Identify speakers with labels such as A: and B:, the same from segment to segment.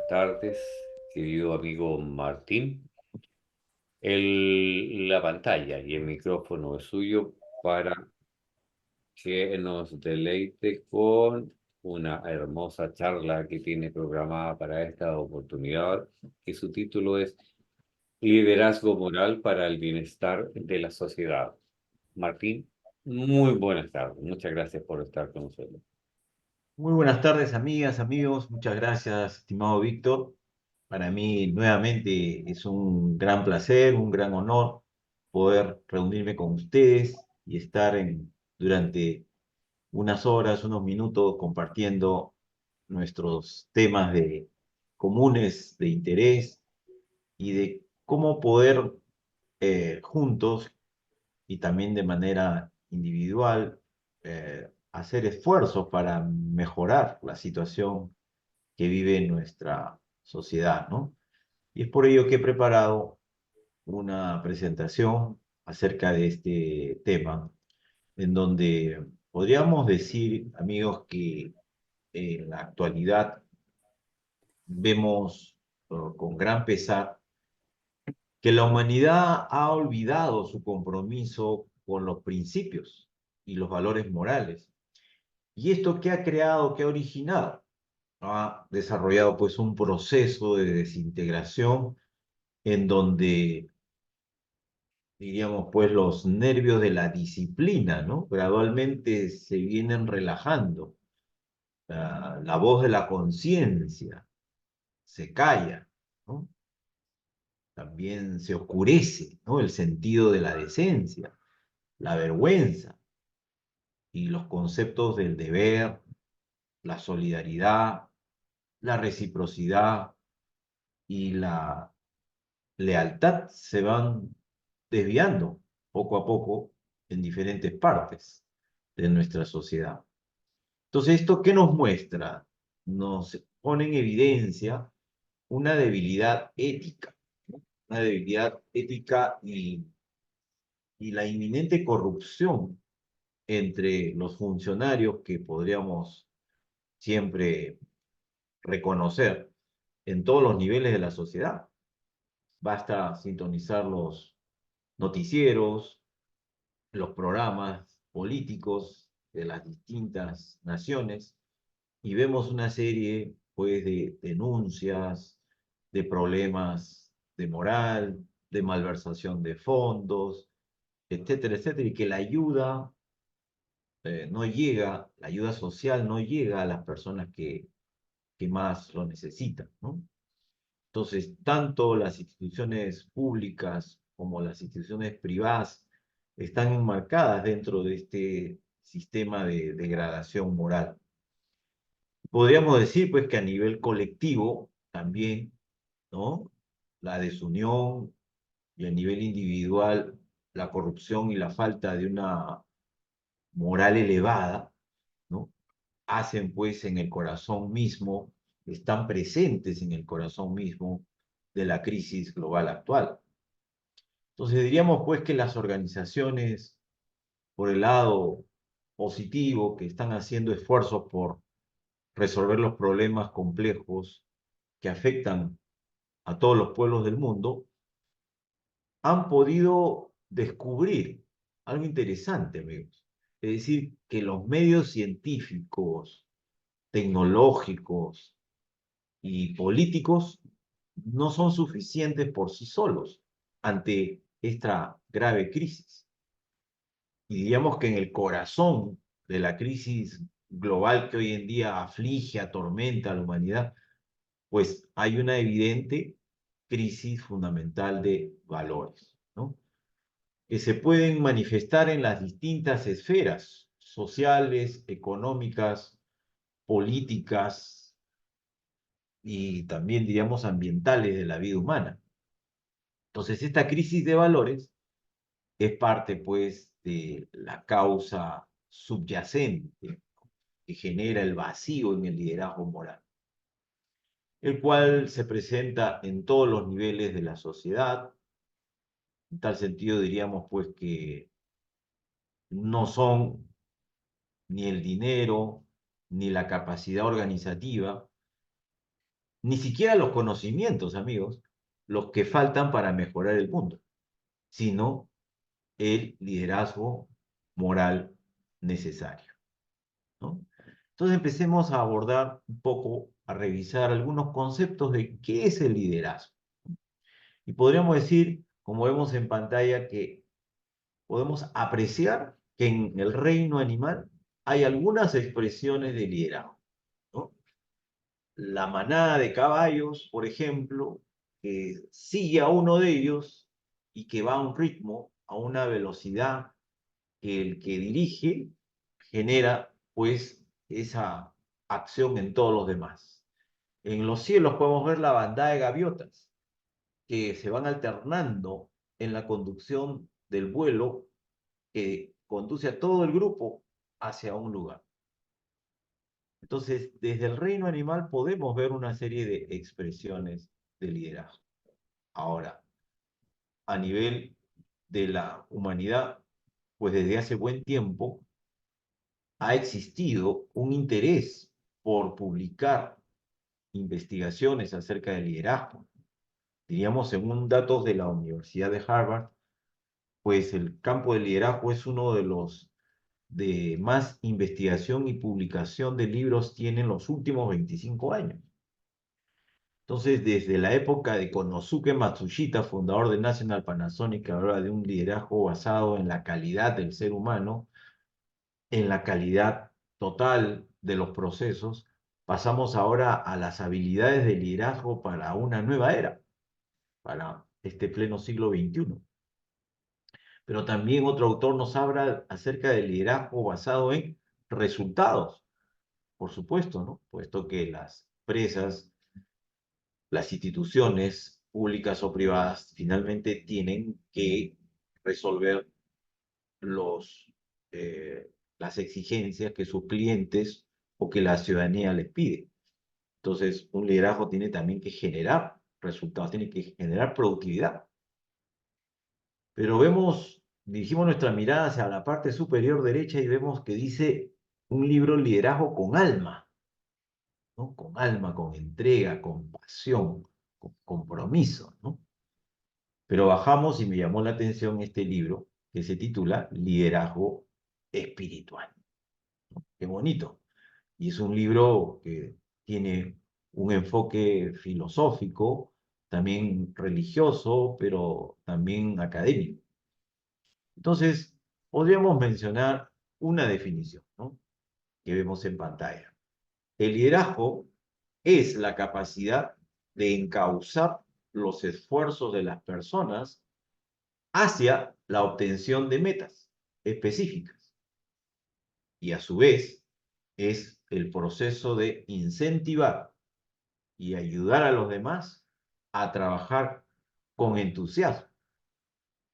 A: buenas tardes, querido amigo Martín. La pantalla y el micrófono es suyo para que nos deleite con una hermosa charla que tiene programada para esta oportunidad, que su título es Liderazgo Moral para el Bienestar de la Sociedad. Martín, muy buenas tardes. Muchas gracias por estar con nosotros.
B: Muy buenas tardes, amigas, amigos. Muchas gracias, estimado Víctor. Para mí, nuevamente, es un gran placer, un gran honor poder reunirme con ustedes y estar durante unas horas, unos minutos, compartiendo nuestros temas comunes de interés y de cómo poder juntos y también de manera individual hacer esfuerzos para mejorar la situación que vive nuestra sociedad, ¿no? Y es por ello que he preparado una presentación acerca de este tema, en donde podríamos decir, amigos, que en la actualidad vemos con gran pesar que la humanidad ha olvidado su compromiso con los principios y los valores morales. ¿Y esto qué ha creado, qué ha originado? Ha desarrollado pues un proceso de desintegración en donde, diríamos pues, los nervios de la disciplina, ¿no? Gradualmente se vienen relajando. La voz de la conciencia se calla, ¿no? También se oscurece, ¿no? El sentido de la decencia, la vergüenza y los conceptos del deber, la solidaridad, la reciprocidad y la lealtad se van desviando poco a poco en diferentes partes de nuestra sociedad. Entonces, ¿esto qué nos muestra? Nos pone en evidencia una debilidad ética, ¿no? Una debilidad ética y la inminente corrupción entre los funcionarios que podríamos siempre reconocer en todos los niveles de la sociedad. Basta sintonizar los noticieros, los programas políticos de las distintas naciones y vemos una serie pues de denuncias, de problemas de moral, de malversación de fondos, etcétera, etcétera, y que la ayuda no llega, la ayuda social no llega a las personas que más lo necesitan, ¿no? Entonces, tanto las instituciones públicas como las instituciones privadas están enmarcadas dentro de este sistema de degradación moral. Podríamos decir, pues, que a nivel colectivo también, ¿no? La desunión y a nivel individual, la corrupción y la falta de una moral elevada, ¿no? Hacen, pues, en el corazón mismo, están presentes en el corazón mismo de la crisis global actual. Entonces diríamos pues que las organizaciones, por el lado positivo, que están haciendo esfuerzos por resolver los problemas complejos que afectan a todos los pueblos del mundo, han podido descubrir algo interesante, amigos. Es decir, que los medios científicos, tecnológicos y políticos no son suficientes por sí solos ante esta grave crisis. Y diríamos que en el corazón de la crisis global que hoy en día aflige, atormenta a la humanidad, pues hay una evidente crisis fundamental de valores, ¿no? Que se pueden manifestar en las distintas esferas sociales, económicas, políticas y también, diríamos, ambientales de la vida humana. Entonces, esta crisis de valores es parte, pues, de la causa subyacente que genera el vacío en el liderazgo moral, el cual se presenta en todos los niveles de la sociedad. En tal sentido, diríamos, pues, que no son ni el dinero ni la capacidad organizativa ni siquiera los conocimientos, amigos, los que faltan para mejorar el mundo, sino el liderazgo moral necesario, ¿no? Entonces empecemos a abordar un poco, a revisar algunos conceptos de qué es el liderazgo. Y podríamos decir, como vemos en pantalla, que podemos apreciar que en el reino animal hay algunas expresiones de liderazgo, ¿no? La manada de caballos, por ejemplo, que sigue a uno de ellos y que va a un ritmo, a una velocidad que el que dirige genera, pues, esa acción en todos los demás. En los cielos podemos ver la bandada de gaviotas que se van alternando en la conducción del vuelo que conduce a todo el grupo hacia un lugar. Entonces, desde el reino animal podemos ver una serie de expresiones de liderazgo. Ahora, a nivel de la humanidad, pues desde hace buen tiempo ha existido un interés por publicar investigaciones acerca del liderazgo. Diríamos, según datos de la Universidad de Harvard, pues el campo del liderazgo es uno de los de más investigación y publicación de libros tiene en los últimos 25 años. Entonces, desde la época de Konosuke Matsushita, fundador de National Panasonic, que habla de un liderazgo basado en la calidad del ser humano, en la calidad total de los procesos, pasamos ahora a las habilidades de liderazgo para una nueva era, para este pleno siglo XXI. Pero también otro autor nos habla acerca del liderazgo basado en resultados, por supuesto, ¿no? Puesto que las empresas, las instituciones públicas o privadas finalmente tienen que resolver los, las exigencias que sus clientes o que la ciudadanía les pide. Entonces, un liderazgo tiene también que generar resultados, tiene que generar productividad. Pero vemos, dirigimos nuestra mirada hacia la parte superior derecha y vemos que dice un libro liderazgo con alma, ¿no? Con alma, con entrega, con pasión, con compromiso, ¿no? Pero bajamos y me llamó la atención este libro que se titula Liderazgo Espiritual. Qué bonito. Y es un libro que tiene un enfoque filosófico, también religioso, pero también académico. Entonces, podríamos mencionar una definición, ¿no? Que vemos en pantalla. El liderazgo es la capacidad de encauzar los esfuerzos de las personas hacia la obtención de metas específicas y a su vez es el proceso de incentivar y ayudar a los demás a trabajar con entusiasmo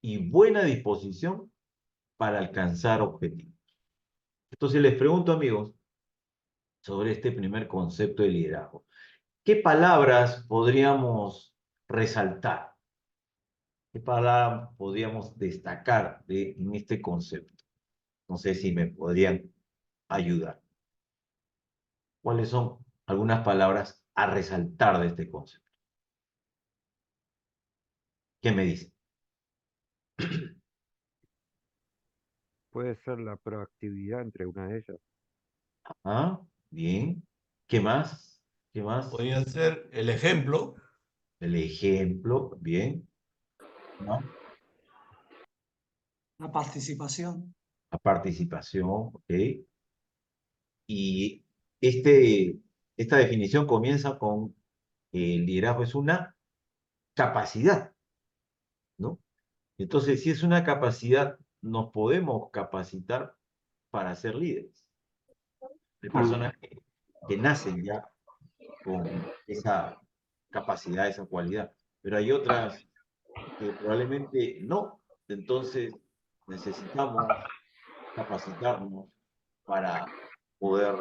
B: y buena disposición para alcanzar objetivos. Entonces les pregunto, amigos, sobre este primer concepto de liderazgo. ¿Qué palabras podríamos resaltar? ¿Qué palabras podríamos destacar en este concepto? No sé si me podrían ayudar. ¿Cuáles son algunas palabras a resaltar de este concepto? ¿Qué me dicen?
C: Puede ser la proactividad entre una de ellas.
B: Ah, bien. ¿Qué más? ¿Qué más?
D: Podría ser el ejemplo.
B: El ejemplo, bien. ¿No?
E: La participación.
B: La participación, ok. Y esta definición comienza con que el liderazgo es una capacidad, ¿no? Entonces, si es una capacidad, nos podemos capacitar para ser líderes. Hay personas que nacen ya con esa capacidad, esa cualidad, pero hay otras que probablemente no. Entonces, necesitamos capacitarnos para poder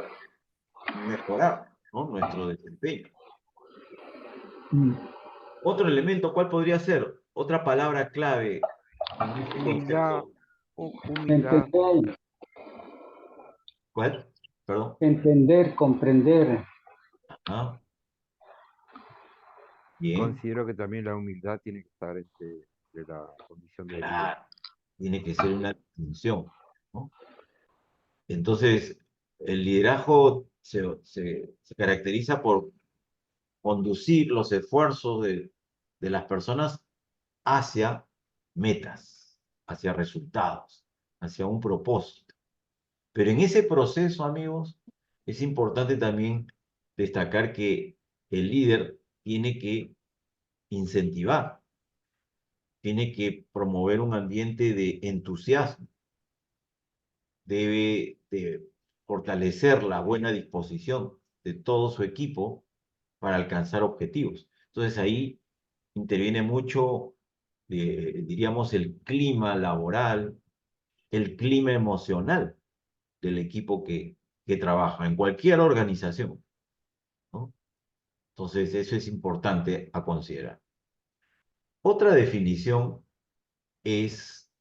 B: mejorar, ¿no? Nuestro desempeño. Otro elemento, ¿cuál podría ser? Otra palabra clave en este
C: Humildad,
B: concepto.
C: humildad,
F: Entender,
B: ¿Cuál? Perdón.
F: entender, comprender.
B: ¿Ah? Bien,
C: Considero que también la humildad tiene que estar entre la condición de líder.
B: claro, tiene que ser una distinción, ¿no? Entonces, el liderazgo se caracteriza por conducir los esfuerzos de las personas hacia metas, hacia resultados, hacia un propósito. Pero en ese proceso, amigos, es importante también destacar que el líder tiene que incentivar, tiene que promover un ambiente de entusiasmo, debe de fortalecer la buena disposición de todo su equipo para alcanzar objetivos. Entonces ahí interviene mucho, diríamos, el clima laboral, el clima emocional del equipo que trabaja en cualquier organización, ¿no? Entonces eso es importante a considerar. Otra definición es,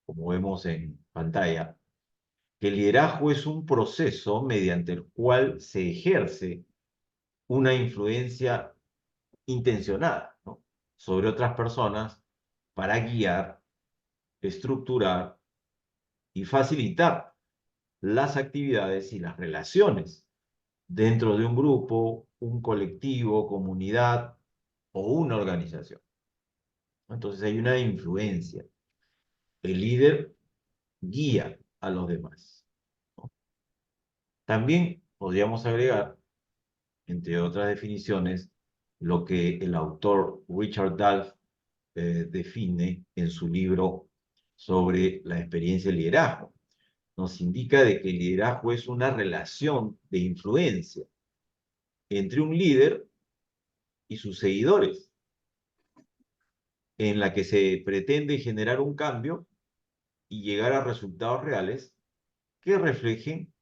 B: como vemos en pantalla, que el liderazgo es un proceso mediante el cual se ejerce una influencia intencionada, ¿no?, sobre otras personas para guiar, estructurar y facilitar las actividades y las relaciones dentro de un grupo, un colectivo, comunidad o una organización. Entonces hay una influencia. El líder guía a los demás, ¿no? También podríamos agregar, entre otras definiciones, lo que el autor Richard Dahl define en su libro sobre la experiencia del liderazgo. Nos indica de que el liderazgo es una relación de influencia entre un líder y sus seguidores, en la que se pretende generar un cambio y llegar a resultados reales que reflejen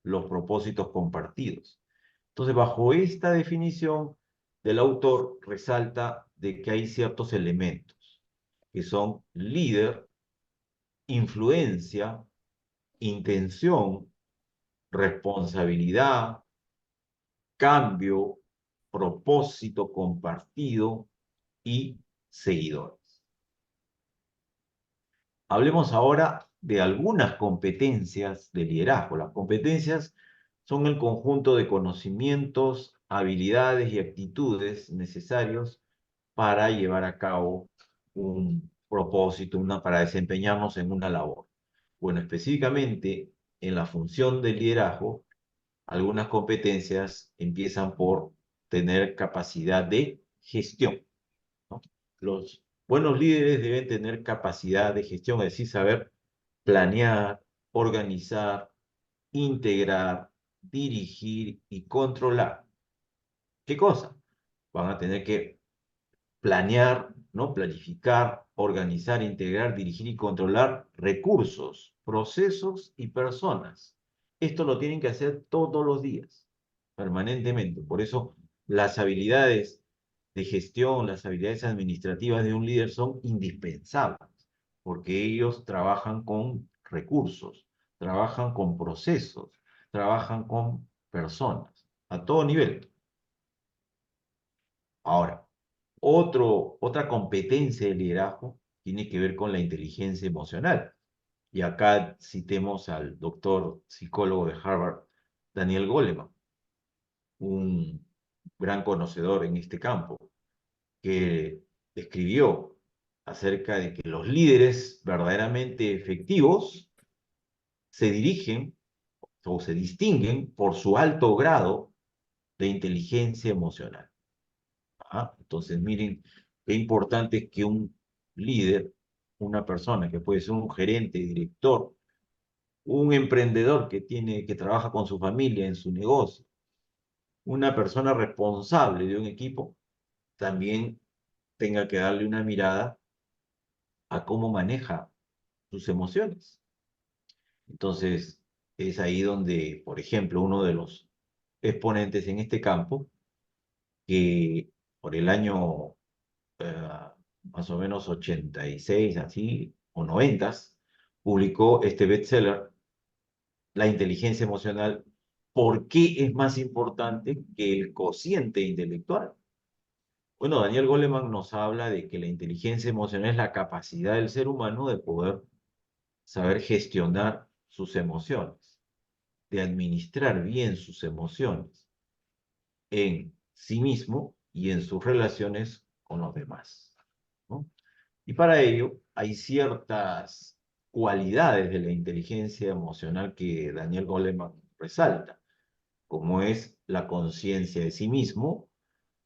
B: los propósitos compartidos. Entonces, bajo esta definición del autor, resalta de que hay ciertos elementos que son líder, influencia, intención, responsabilidad, cambio, propósito compartido y seguidores. Hablemos ahora de algunas competencias de liderazgo. Las competencias son el conjunto de conocimientos, habilidades y actitudes necesarios para llevar a cabo un propósito, para desempeñarnos en una labor. Bueno, específicamente en la función del liderazgo, algunas competencias empiezan por tener capacidad de gestión, ¿no? Los buenos líderes deben tener capacidad de gestión, es decir, saber planear, organizar, integrar, dirigir y controlar. ¿Qué cosa? Van a tener que planear, ¿no?, planificar, organizar, integrar, dirigir y controlar recursos, procesos y personas. Esto lo tienen que hacer todos los días, permanentemente. Por eso las habilidades de gestión, las habilidades administrativas de un líder son indispensables, porque ellos trabajan con recursos, trabajan con procesos, trabajan con personas, a todo nivel. Ahora, otra competencia de liderazgo tiene que ver con la inteligencia emocional. Y acá citemos al doctor psicólogo de Harvard, Daniel Goleman, un gran conocedor en este campo, que escribió acerca de que los líderes verdaderamente efectivos se dirigen o se distinguen por su alto grado de inteligencia emocional. Entonces, miren qué importante es que un líder, una persona que puede ser un gerente, director, un emprendedor que trabaja con su familia en su negocio, una persona responsable de un equipo, también tenga que darle una mirada a cómo maneja sus emociones. Entonces, es ahí donde, por ejemplo, uno de los exponentes en este campo, que por el año eh, más o menos 86, así, o 90, publicó este bestseller, La inteligencia emocional, ¿por qué es más importante que el cociente intelectual? Bueno, Daniel Goleman nos habla de que la inteligencia emocional es la capacidad del ser humano de poder saber gestionar sus emociones, de administrar bien sus emociones en sí mismo y en sus relaciones con los demás, ¿no? Y para ello hay ciertas cualidades de la inteligencia emocional que Daniel Goleman resalta, como es la conciencia de sí mismo,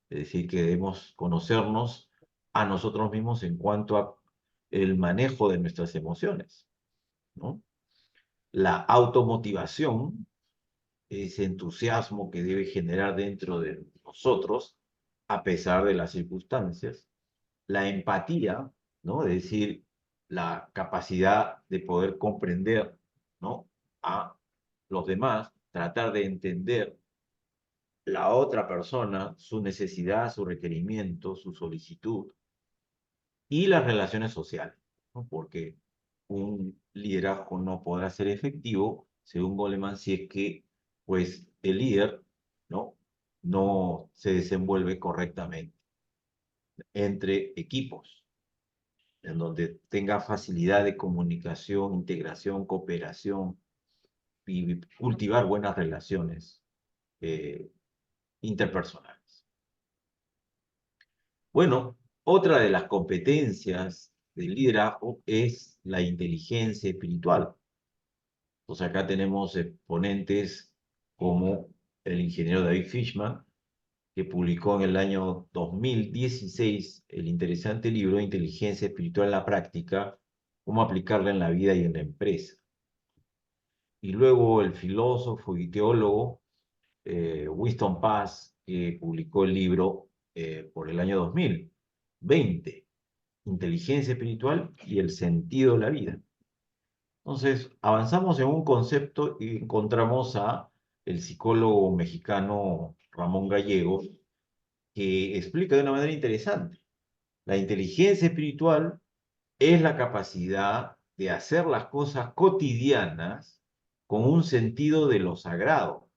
B: es decir, que debemos conocernos a nosotros mismos en cuanto a el manejo de nuestras emociones, ¿no? La automotivación, ese entusiasmo que debe generar dentro de nosotros, a pesar de las circunstancias. La empatía, ¿no? Es decir, la capacidad de poder comprender, ¿no? A los demás, tratar de entender la otra persona, su necesidad, su requerimiento, su solicitud, y las relaciones sociales, ¿no? Porque un liderazgo no podrá ser efectivo, según Goleman, si es que pues, el líder, ¿no? No se desenvuelve correctamente entre equipos, en donde tenga facilidad de comunicación, integración, cooperación y cultivar buenas relaciones eh, interpersonales. Bueno, otra de las competencias del liderazgo es la inteligencia espiritual. Entonces acá tenemos exponentes como el ingeniero David Fishman, que publicó en el año 2016 el interesante libro Inteligencia Espiritual en la Práctica, cómo aplicarla en la vida y en la empresa. Y luego el filósofo y teólogo Winston Paz, que publicó el libro por el año 2020, Inteligencia Espiritual y el Sentido de la Vida. Entonces, avanzamos en un concepto y encontramos a el psicólogo mexicano Ramón Gallegos, que explica de una manera interesante. La inteligencia espiritual es la capacidad de hacer las cosas cotidianas con un sentido de lo sagrado,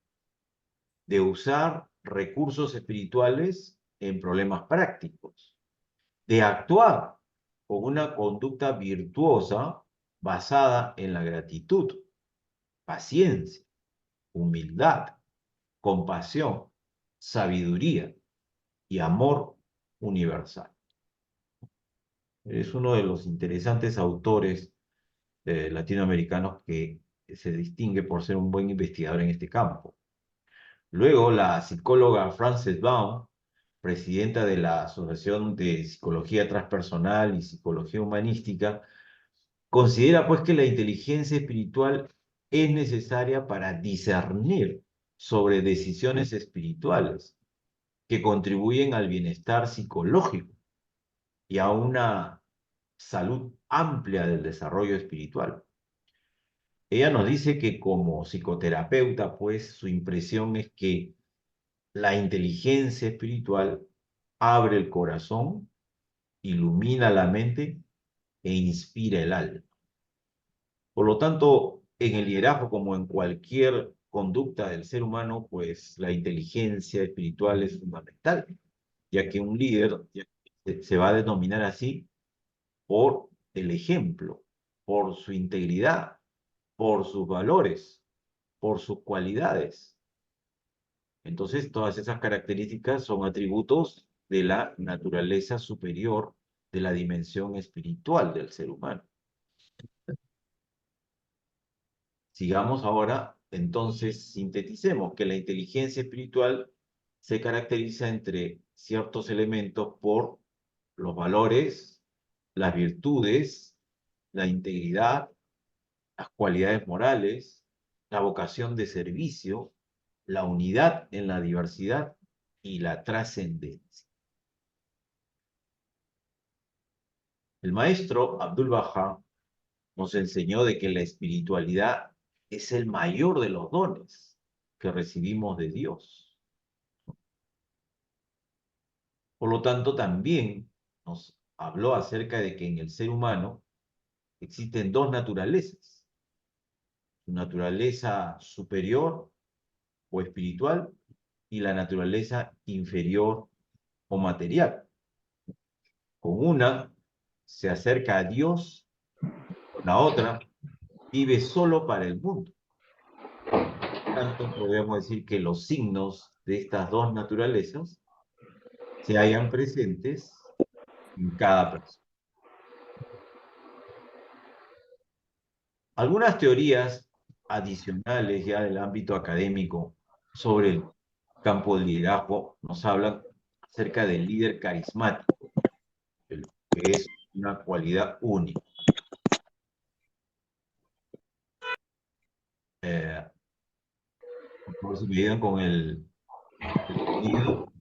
B: de usar recursos espirituales en problemas prácticos, de actuar con una conducta virtuosa basada en la gratitud, paciencia, humildad, compasión, sabiduría y amor universal. Es uno de los interesantes autores latinoamericanos que se distingue por ser un buen investigador en este campo. Luego, la psicóloga Frances Baum, presidenta de la Asociación de Psicología Transpersonal y Psicología Humanística, considera pues que la inteligencia espiritual es necesaria para discernir sobre decisiones espirituales que contribuyen al bienestar psicológico y a una salud amplia del desarrollo espiritual. Ella nos dice que como psicoterapeuta, pues su impresión es que la inteligencia espiritual abre el corazón, ilumina la mente e inspira el alma. Por lo tanto, en el liderazgo, como en cualquier conducta del ser humano, pues la inteligencia espiritual es fundamental, ya que un líder se va a denominar así por el ejemplo, por su integridad, por sus valores, por sus cualidades. Entonces, todas esas características son atributos de la naturaleza superior de la dimensión espiritual del ser humano. Sigamos ahora, entonces, sinteticemos que la inteligencia espiritual se caracteriza entre ciertos elementos por los valores, las virtudes, la integridad, las cualidades morales, la vocación de servicio, la unidad en la diversidad y la trascendencia. El maestro Abdul Baha nos enseñó de que la espiritualidad es el mayor de los dones que recibimos de Dios. Por lo tanto, también nos habló acerca de que en el ser humano existen dos naturalezas: su naturaleza superior o espiritual y la naturaleza inferior o material. Con una se acerca a Dios, con la otra vive solo para el mundo. Por tanto, podemos decir que los signos de estas dos naturalezas se hallan presentes en cada persona. Algunas teorías adicionales ya del ámbito académico sobre el campo del liderazgo nos hablan acerca del líder carismático, que es una cualidad única. Por favor, si me ayudan con el sonido,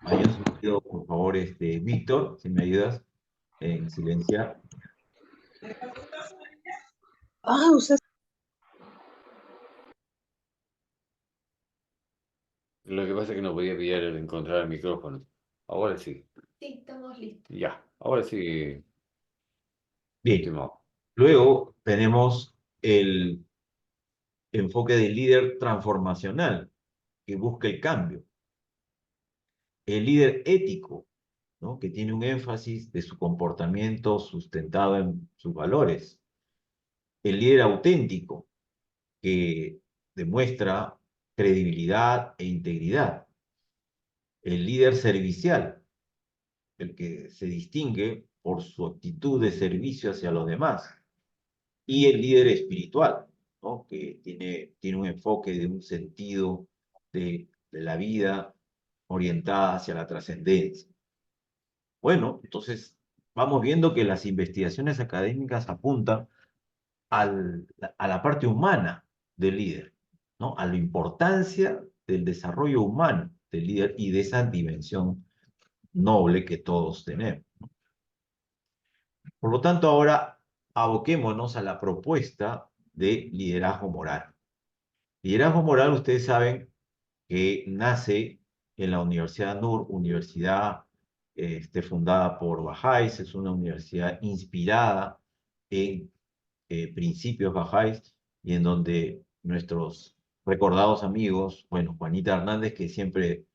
B: hay un sonido, por favor, Víctor, si me ayudas en silenciar.
A: Lo que pasa es que no podía pillar el encontrar el micrófono. Ahora sí.
E: Sí, estamos listos.
A: Ya, ahora sí,
B: Bien,
A: estimado.
B: luego tenemos el enfoque del líder transformacional, que busca el cambio. El líder ético, ¿no? Que tiene un énfasis de su comportamiento sustentado en sus valores. El líder auténtico, que demuestra credibilidad e integridad. El líder servicial, el que se distingue por su actitud de servicio hacia los demás. Y el líder espiritual, ¿no? Que tiene un enfoque de un sentido de la vida orientada hacia la trascendencia. Bueno, entonces vamos viendo que las investigaciones académicas apuntan a la parte humana del líder, ¿no? A la importancia del desarrollo humano del líder y de esa dimensión noble que todos tenemos. Por lo tanto, ahora aboquémonos a la propuesta de liderazgo moral. Liderazgo moral, ustedes saben que nace en la Universidad NUR, universidad fundada por Bahá'ís, es una universidad inspirada en principios Bahá'ís y en donde nuestros recordados amigos, bueno, Juanita Hernández, que siempre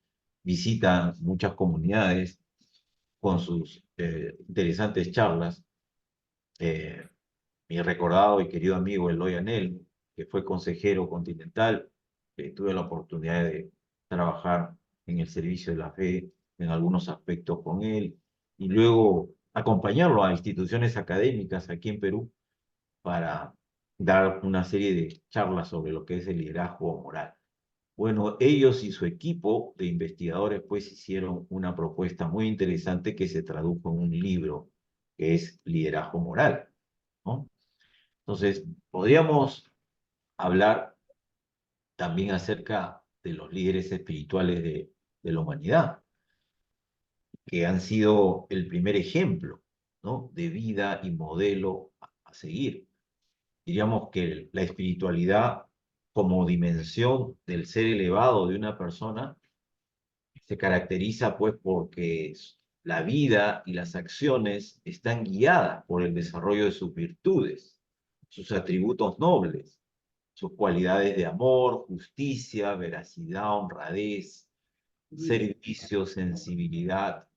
B: visita muchas comunidades con sus interesantes charlas, mi recordado y querido amigo Eloy Anel, que fue consejero continental, tuve la oportunidad de trabajar en el servicio de la fe en algunos aspectos con él, y luego acompañarlo a instituciones académicas aquí en Perú para dar una serie de charlas sobre lo que es el liderazgo moral. Bueno, ellos y su equipo de investigadores pues hicieron una propuesta muy interesante que se tradujo en un libro que es Liderazgo Moral, ¿no? Entonces, podríamos hablar también acerca de los líderes espirituales de la humanidad, que han sido el primer ejemplo, ¿no? De vida y modelo a seguir. Diríamos que la espiritualidad como dimensión del ser elevado de una persona se caracteriza pues porque la vida y las acciones están guiadas por el desarrollo de sus virtudes, sus atributos nobles, sus cualidades de amor, justicia, veracidad, honradez, servicio, sensibilidad,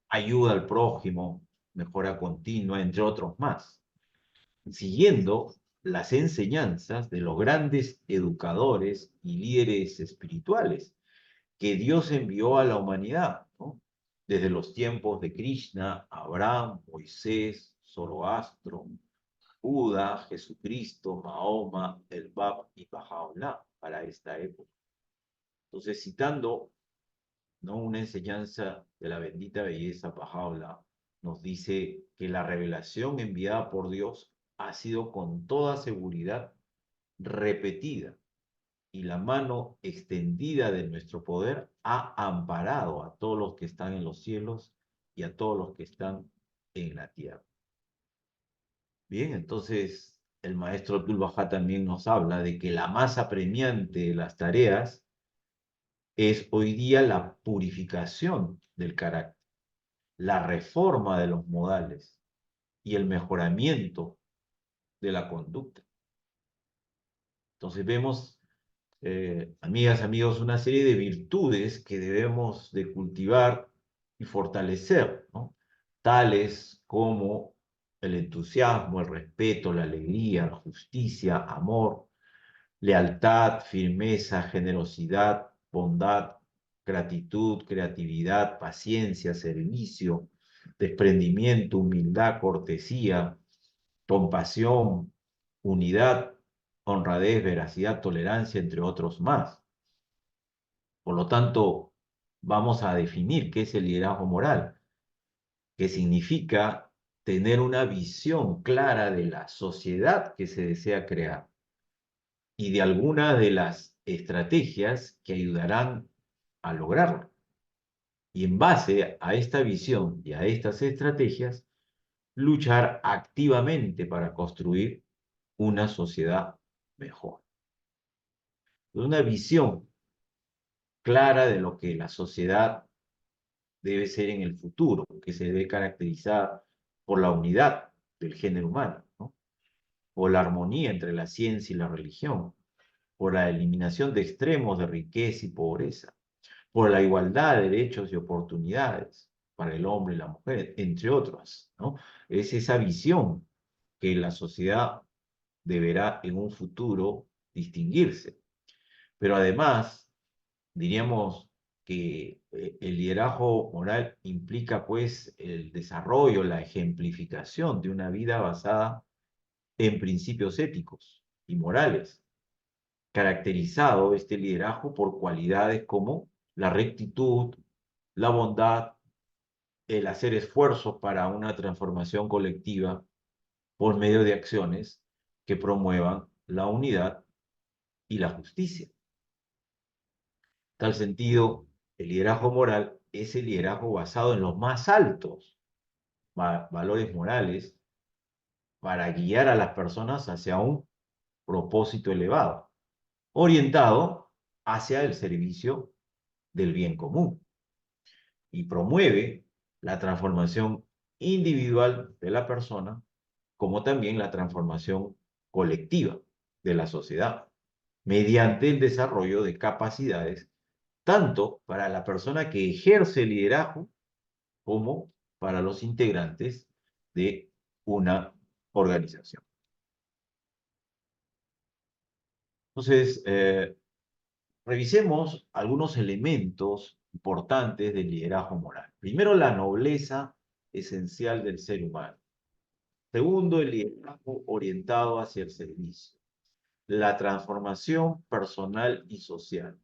B: ayuda al prójimo, mejora continua, entre otros más, siguiendo las enseñanzas de los grandes educadores y líderes espirituales que Dios envió a la humanidad, ¿no? Desde los tiempos de Krishna, Abraham, Moisés, Zoroastro, Buda, Jesucristo, Mahoma, el Bab y Baha'u'lláh para esta época. Entonces, citando, ¿no?, una enseñanza de la bendita belleza Baha'u'lláh, nos dice que la revelación enviada por Dios ha sido con toda seguridad repetida y la mano extendida de nuestro poder ha amparado a todos los que están en los cielos y a todos los que están en la tierra. Bien, entonces el maestro Abdul Bahá también nos habla de que la más apremiante de las tareas es hoy día la purificación del carácter, la reforma de los modales y el mejoramiento de la conducta. Entonces vemos, amigas, amigos, una serie de virtudes que debemos de cultivar y fortalecer, ¿no? tales como el entusiasmo, el respeto, la alegría, la justicia, amor, lealtad, firmeza, generosidad, bondad, gratitud, creatividad, paciencia, servicio, desprendimiento, humildad, cortesía, compasión, unidad, honradez, veracidad, tolerancia, entre otros más. Por lo tanto, vamos a definir qué es el liderazgo moral, que significa tener una visión clara de la sociedad que se desea crear y de algunas de las estrategias que ayudarán a lograrlo. Y en base a esta visión y a estas estrategias, luchar activamente para construir una sociedad mejor. Una visión clara de lo que la sociedad debe ser en el futuro, que se debe caracterizar por la unidad del género humano, ¿no? Por la armonía entre la ciencia y la religión, por la eliminación de extremos de riqueza y pobreza, por la igualdad de derechos y oportunidades para el hombre y la mujer, entre otras, ¿no? Es esa visión que la sociedad deberá en un futuro distinguirse. Pero además, diríamos que el liderazgo moral implica pues el desarrollo, la ejemplificación de una vida basada en principios éticos y morales, caracterizado este liderazgo por cualidades como la rectitud, la bondad, el hacer esfuerzos para una transformación colectiva por medio de acciones que promuevan la unidad y la justicia. En tal sentido, el liderazgo moral es el liderazgo basado en los más altos valores morales para guiar a las personas hacia un propósito elevado, orientado hacia el servicio del bien común y promueve la transformación individual de la persona como también la transformación colectiva de la sociedad mediante el desarrollo de capacidades tanto para la persona que ejerce el liderazgo como para los integrantes de una organización. Entonces, revisemos algunos elementos importantes del liderazgo moral. Primero, la nobleza esencial del ser humano. Segundo, el liderazgo orientado hacia el servicio. La transformación personal y social.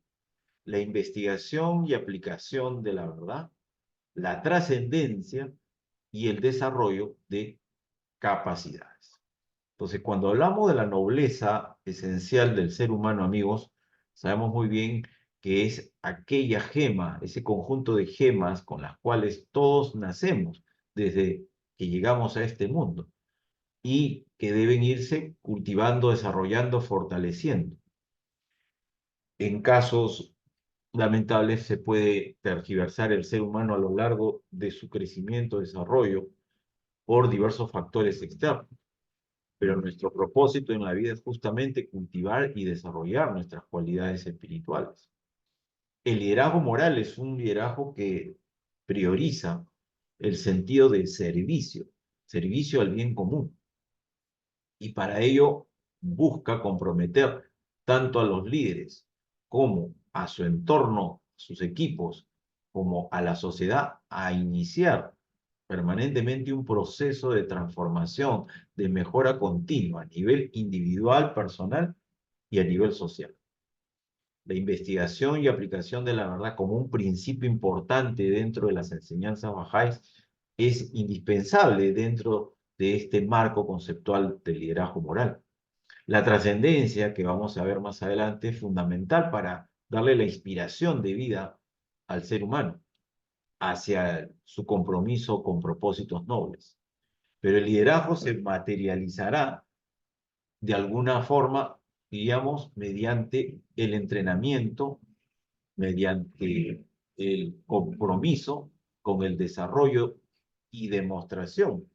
B: La investigación y aplicación de la verdad. La trascendencia y el desarrollo de capacidades. Entonces, cuando hablamos de la nobleza esencial del ser humano, amigos, sabemos muy bien que es aquella gema, ese conjunto de gemas con las cuales todos nacemos desde que llegamos a este mundo y que deben irse cultivando, desarrollando, fortaleciendo. En casos lamentables se puede tergiversar el ser humano a lo largo de su crecimiento, desarrollo, por diversos factores externos. Pero nuestro propósito en la vida es justamente cultivar y desarrollar nuestras cualidades espirituales. El liderazgo moral es un liderazgo que prioriza el sentido de servicio, servicio al bien común. Y para ello busca comprometer tanto a los líderes como a su entorno, sus equipos, como a la sociedad a iniciar permanentemente un proceso de transformación, de mejora continua a nivel individual, personal y a nivel social. La investigación y aplicación de la verdad como un principio importante dentro de las enseñanzas bahá'ís es indispensable dentro de este marco conceptual del liderazgo moral. La trascendencia, que vamos a ver más adelante, es fundamental para darle la inspiración de vida al ser humano hacia su compromiso con propósitos nobles. Pero el liderazgo se materializará de alguna forma, diríamos, mediante el entrenamiento, mediante el compromiso con el desarrollo y demostración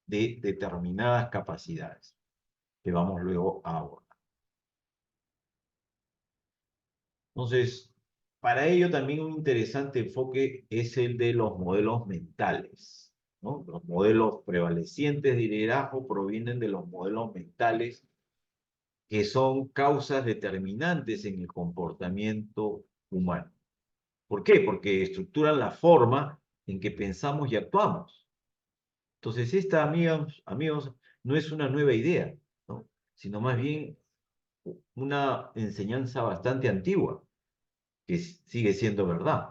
B: de determinadas capacidades que vamos luego a abordar. Entonces, para ello también un interesante enfoque es el de los modelos mentales. ¿no? Los modelos prevalecientes de liderazgo provienen de los modelos mentales que son causas determinantes en el comportamiento humano. ¿Por qué? Porque estructuran la forma en que pensamos y actuamos. Entonces, esta, amigos, no es una nueva idea, ¿no? Sino más bien una enseñanza bastante antigua, que sigue siendo verdad.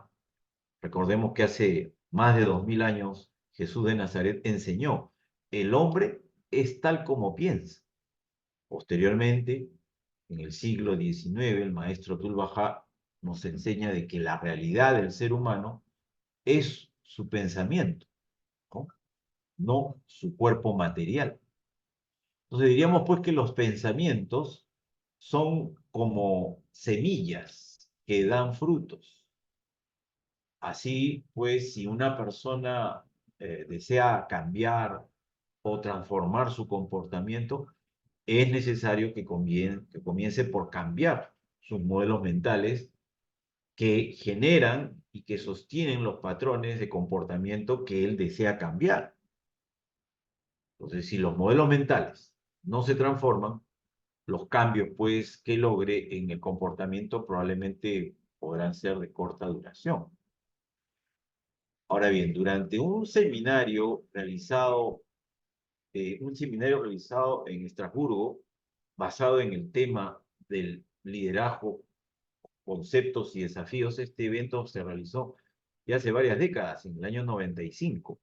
B: Recordemos que hace más de 2000 años Jesús de Nazaret enseñó, el hombre es tal como piensa. Posteriormente, en el siglo XIX, el maestro Abdul-Bahá nos enseña de que la realidad del ser humano es su pensamiento, ¿no? No su cuerpo material. Entonces diríamos pues que los pensamientos son como semillas que dan frutos. Así pues, si una persona desea cambiar o transformar su comportamiento, es necesario que comience por cambiar sus modelos mentales que generan y que sostienen los patrones de comportamiento que él desea cambiar. Entonces, si los modelos mentales no se transforman, los cambios pues que logre en el comportamiento probablemente podrán ser de corta duración. Ahora bien, durante un seminario realizado en Estrasburgo, basado en el tema del liderazgo, conceptos y desafíos, este evento se realizó ya hace varias décadas, en el año 95.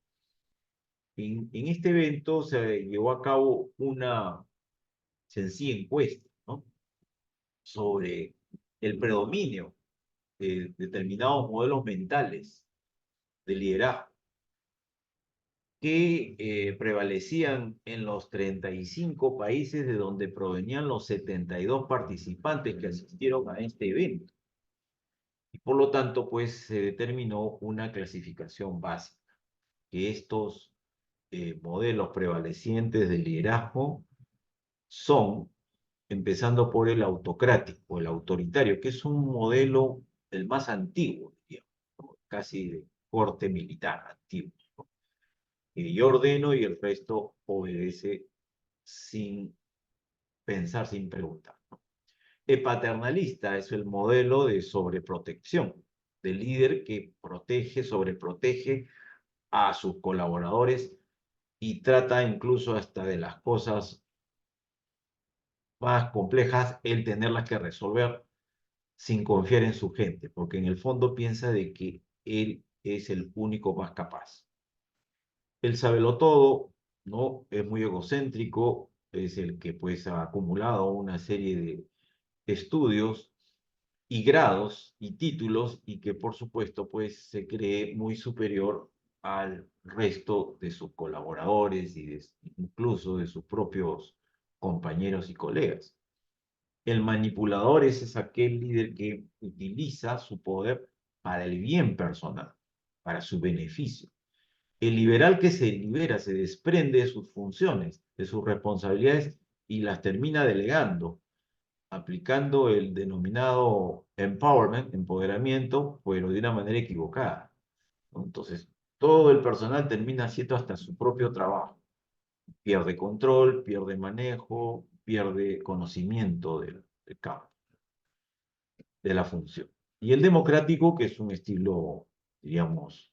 B: En este evento se llevó a cabo una sencilla encuesta, ¿no? Sobre el predominio de determinados modelos mentales de liderazgo que prevalecían en los 35 países de donde provenían los 72 participantes que asistieron a este evento. Y por lo tanto, pues se determinó una clasificación básica, que estos modelos prevalecientes de liderazgo son, empezando por el autocrático, el autoritario, que es un modelo el más antiguo, digamos, ¿no? Casi de corte militar antiguo. Yo ordeno y el resto obedece sin pensar, sin preguntar, ¿no? El paternalista es el modelo de sobreprotección, del líder que protege, sobreprotege a sus colaboradores y trata incluso hasta de las cosas más complejas, él tenerlas que resolver sin confiar en su gente, porque en el fondo piensa de que él es el único más capaz. Él sábelo todo, ¿no? Es muy egocéntrico, es el que pues ha acumulado una serie de estudios y grados y títulos y que por supuesto pues se cree muy superior al resto de sus colaboradores y incluso de sus propios compañeros y colegas. El manipulador es aquel líder que utiliza su poder para el bien personal, para su beneficio. El liberal que se libera, se desprende de sus funciones, de sus responsabilidades y las termina delegando, aplicando el denominado empowerment, empoderamiento, pero de una manera equivocada, ¿no? Entonces, todo el personal termina haciendo hasta su propio trabajo. Pierde control, pierde manejo, pierde conocimiento del campo, de la función. Y el democrático, que es un estilo, diríamos,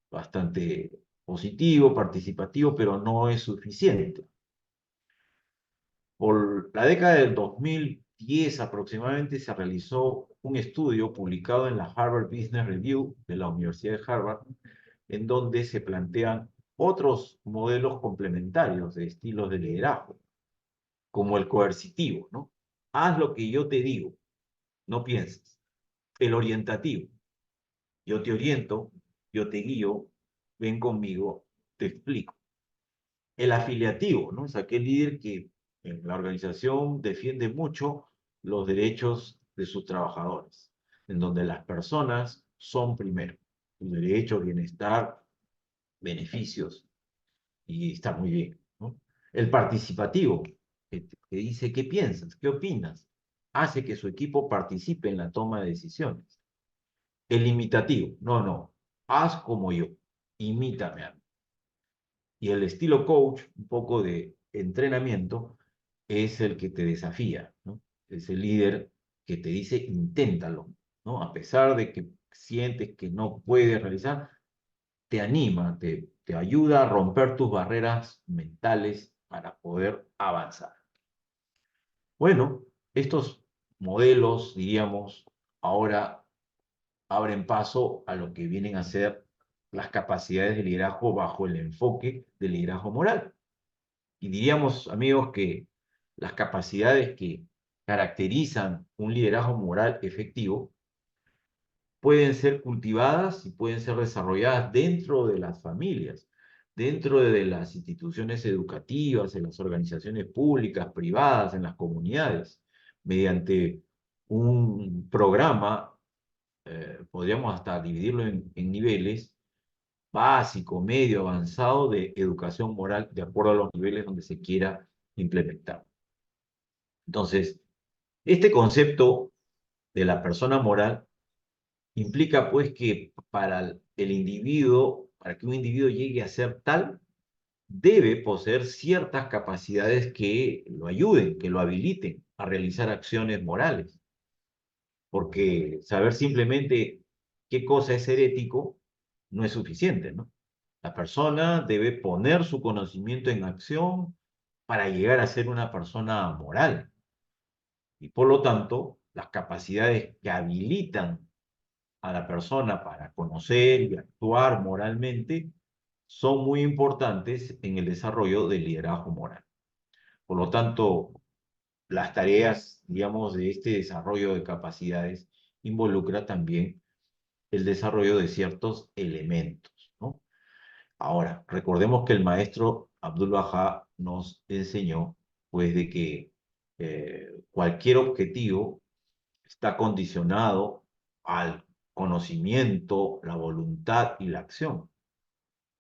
B: bastante positivo, participativo, pero no es suficiente. Por la década del 2010 aproximadamente se realizó un estudio publicado en la Harvard Business Review de la Universidad de Harvard, en donde se plantean otros modelos complementarios de estilos de liderazgo, como el coercitivo, ¿no? Haz lo que yo te digo, no pienses. El orientativo, yo te oriento, yo te guío, ven conmigo, te explico. El afiliativo, ¿no? Es aquel líder que en la organización defiende mucho los derechos de sus trabajadores, en donde las personas son primero, su derecho, bienestar, beneficios, y está muy bien, ¿no? El participativo, que dice qué piensas, qué opinas, hace que su equipo participe en la toma de decisiones. El imitativo, no, haz como yo, imítame a mí. Y el estilo coach, un poco de entrenamiento, es el que te desafía, ¿no? Es el líder que te dice, inténtalo, ¿no? A pesar de que sientes que no puedes realizar, te anima, te ayuda a romper tus barreras mentales para poder avanzar. Bueno, estos modelos, diríamos, ahora abren paso a lo que vienen a ser las capacidades de liderazgo bajo el enfoque del liderazgo moral. Y diríamos, amigos, que las capacidades que caracterizan un liderazgo moral efectivo pueden ser cultivadas y pueden ser desarrolladas dentro de las familias, dentro de las instituciones educativas, en las organizaciones públicas, privadas, en las comunidades, mediante un programa, podríamos hasta dividirlo en niveles, básico, medio, avanzado de educación moral, de acuerdo a los niveles donde se quiera implementar. Entonces, este concepto de la persona moral implica pues que para el individuo, para que un individuo llegue a ser tal, debe poseer ciertas capacidades que lo ayuden, que lo habiliten a realizar acciones morales. Porque saber simplemente qué cosa es ser ético no es suficiente, ¿no? La persona debe poner su conocimiento en acción para llegar a ser una persona moral. Y por lo tanto, las capacidades que habilitan a la persona para conocer y actuar moralmente son muy importantes en el desarrollo del liderazgo moral. Por lo tanto, las tareas, digamos, de este desarrollo de capacidades involucra también el desarrollo de ciertos elementos, ¿no? Ahora, recordemos que el maestro Abdu'l-Bahá nos enseñó, pues, de que cualquier objetivo está condicionado al conocimiento, la voluntad y la acción.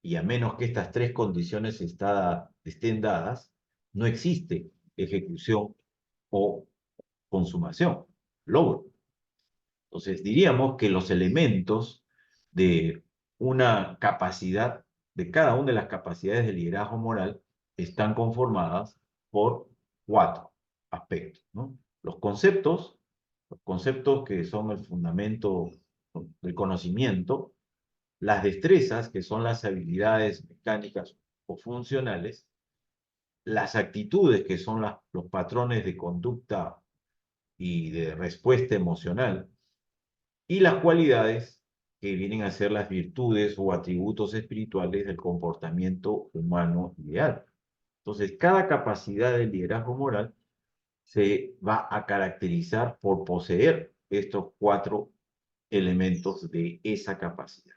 B: Y a menos que estas tres condiciones estén dadas, no existe ejecución o consumación, logro. Entonces, diríamos que los elementos de una capacidad, de cada una de las capacidades de liderazgo moral, están conformadas por cuatro aspectos, ¿no? Los conceptos que son el fundamento del conocimiento, las destrezas, que son las habilidades mecánicas o funcionales, las actitudes, que son los patrones de conducta y de respuesta emocional, y las cualidades, que vienen a ser las virtudes o atributos espirituales del comportamiento humano ideal. Entonces, cada capacidad de liderazgo moral se va a caracterizar por poseer estos cuatro elementos de esa capacidad.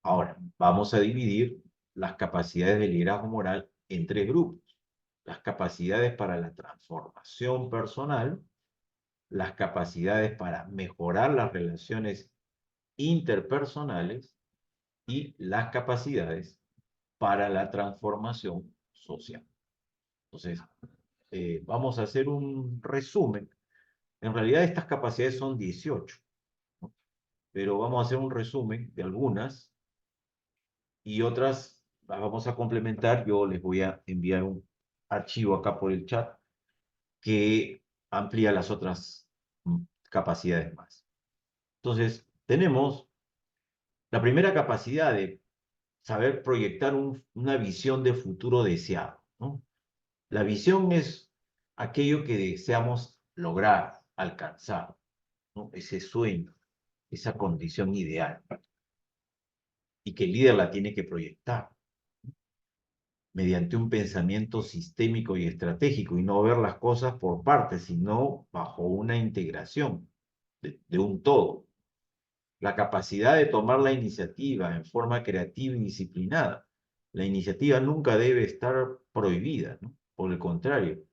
B: Ahora, vamos a dividir las capacidades de liderazgo moral en tres grupos. Las capacidades para la transformación personal, las capacidades para mejorar las relaciones interpersonales y las capacidades para la transformación social. Entonces, vamos a hacer un resumen. En realidad estas capacidades son 18, ¿no? Pero vamos a hacer un resumen de algunas y otras las vamos a complementar. Yo les voy a enviar un archivo acá por el chat que amplía las otras capacidades más. Entonces, tenemos la primera capacidad de saber proyectar una visión de futuro deseado, ¿no? La visión es aquello que deseamos lograr, alcanzar, ¿no? Ese sueño, esa condición ideal, y que el líder la tiene que proyectar mediante un pensamiento sistémico y estratégico, y no ver las cosas por partes, sino bajo una integración de un todo. La capacidad de tomar la iniciativa en forma creativa y disciplinada. La iniciativa nunca debe estar prohibida, ¿no? Por el contrario,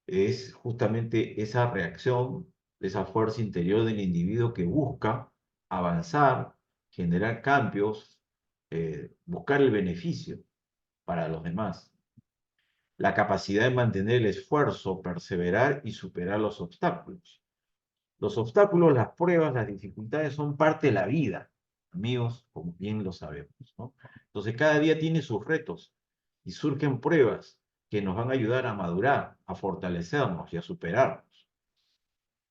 B: es justamente esa reacción, esa fuerza interior del individuo que busca avanzar, generar cambios, buscar el beneficio para los demás. La capacidad de mantener el esfuerzo, perseverar y superar los obstáculos. Los obstáculos, las pruebas, las dificultades son parte de la vida, amigos, como bien lo sabemos, ¿no? Entonces, cada día tiene sus retos y surgen pruebas que nos van a ayudar a madurar, a fortalecernos y a superarnos.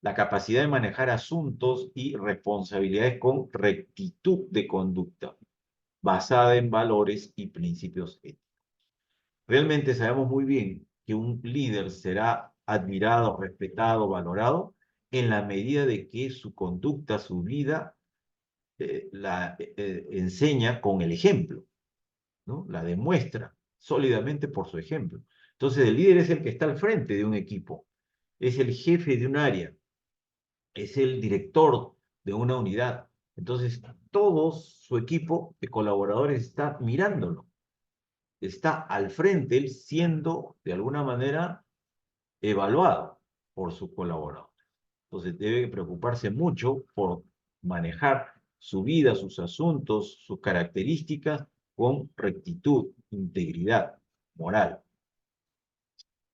B: La capacidad de manejar asuntos y responsabilidades con rectitud de conducta, basada en valores y principios éticos. Realmente sabemos muy bien que un líder será admirado, respetado, valorado en la medida de que su conducta, su vida, la enseña con el ejemplo, ¿no? La demuestra sólidamente por su ejemplo. Entonces, el líder es el que está al frente de un equipo, es el jefe de un área, es el director de una unidad. Entonces, todo su equipo de colaboradores está mirándolo, está al frente, él siendo de alguna manera evaluado por sus colaboradores. Entonces, debe preocuparse mucho por manejar su vida, sus asuntos, sus características con rectitud, integridad, moral.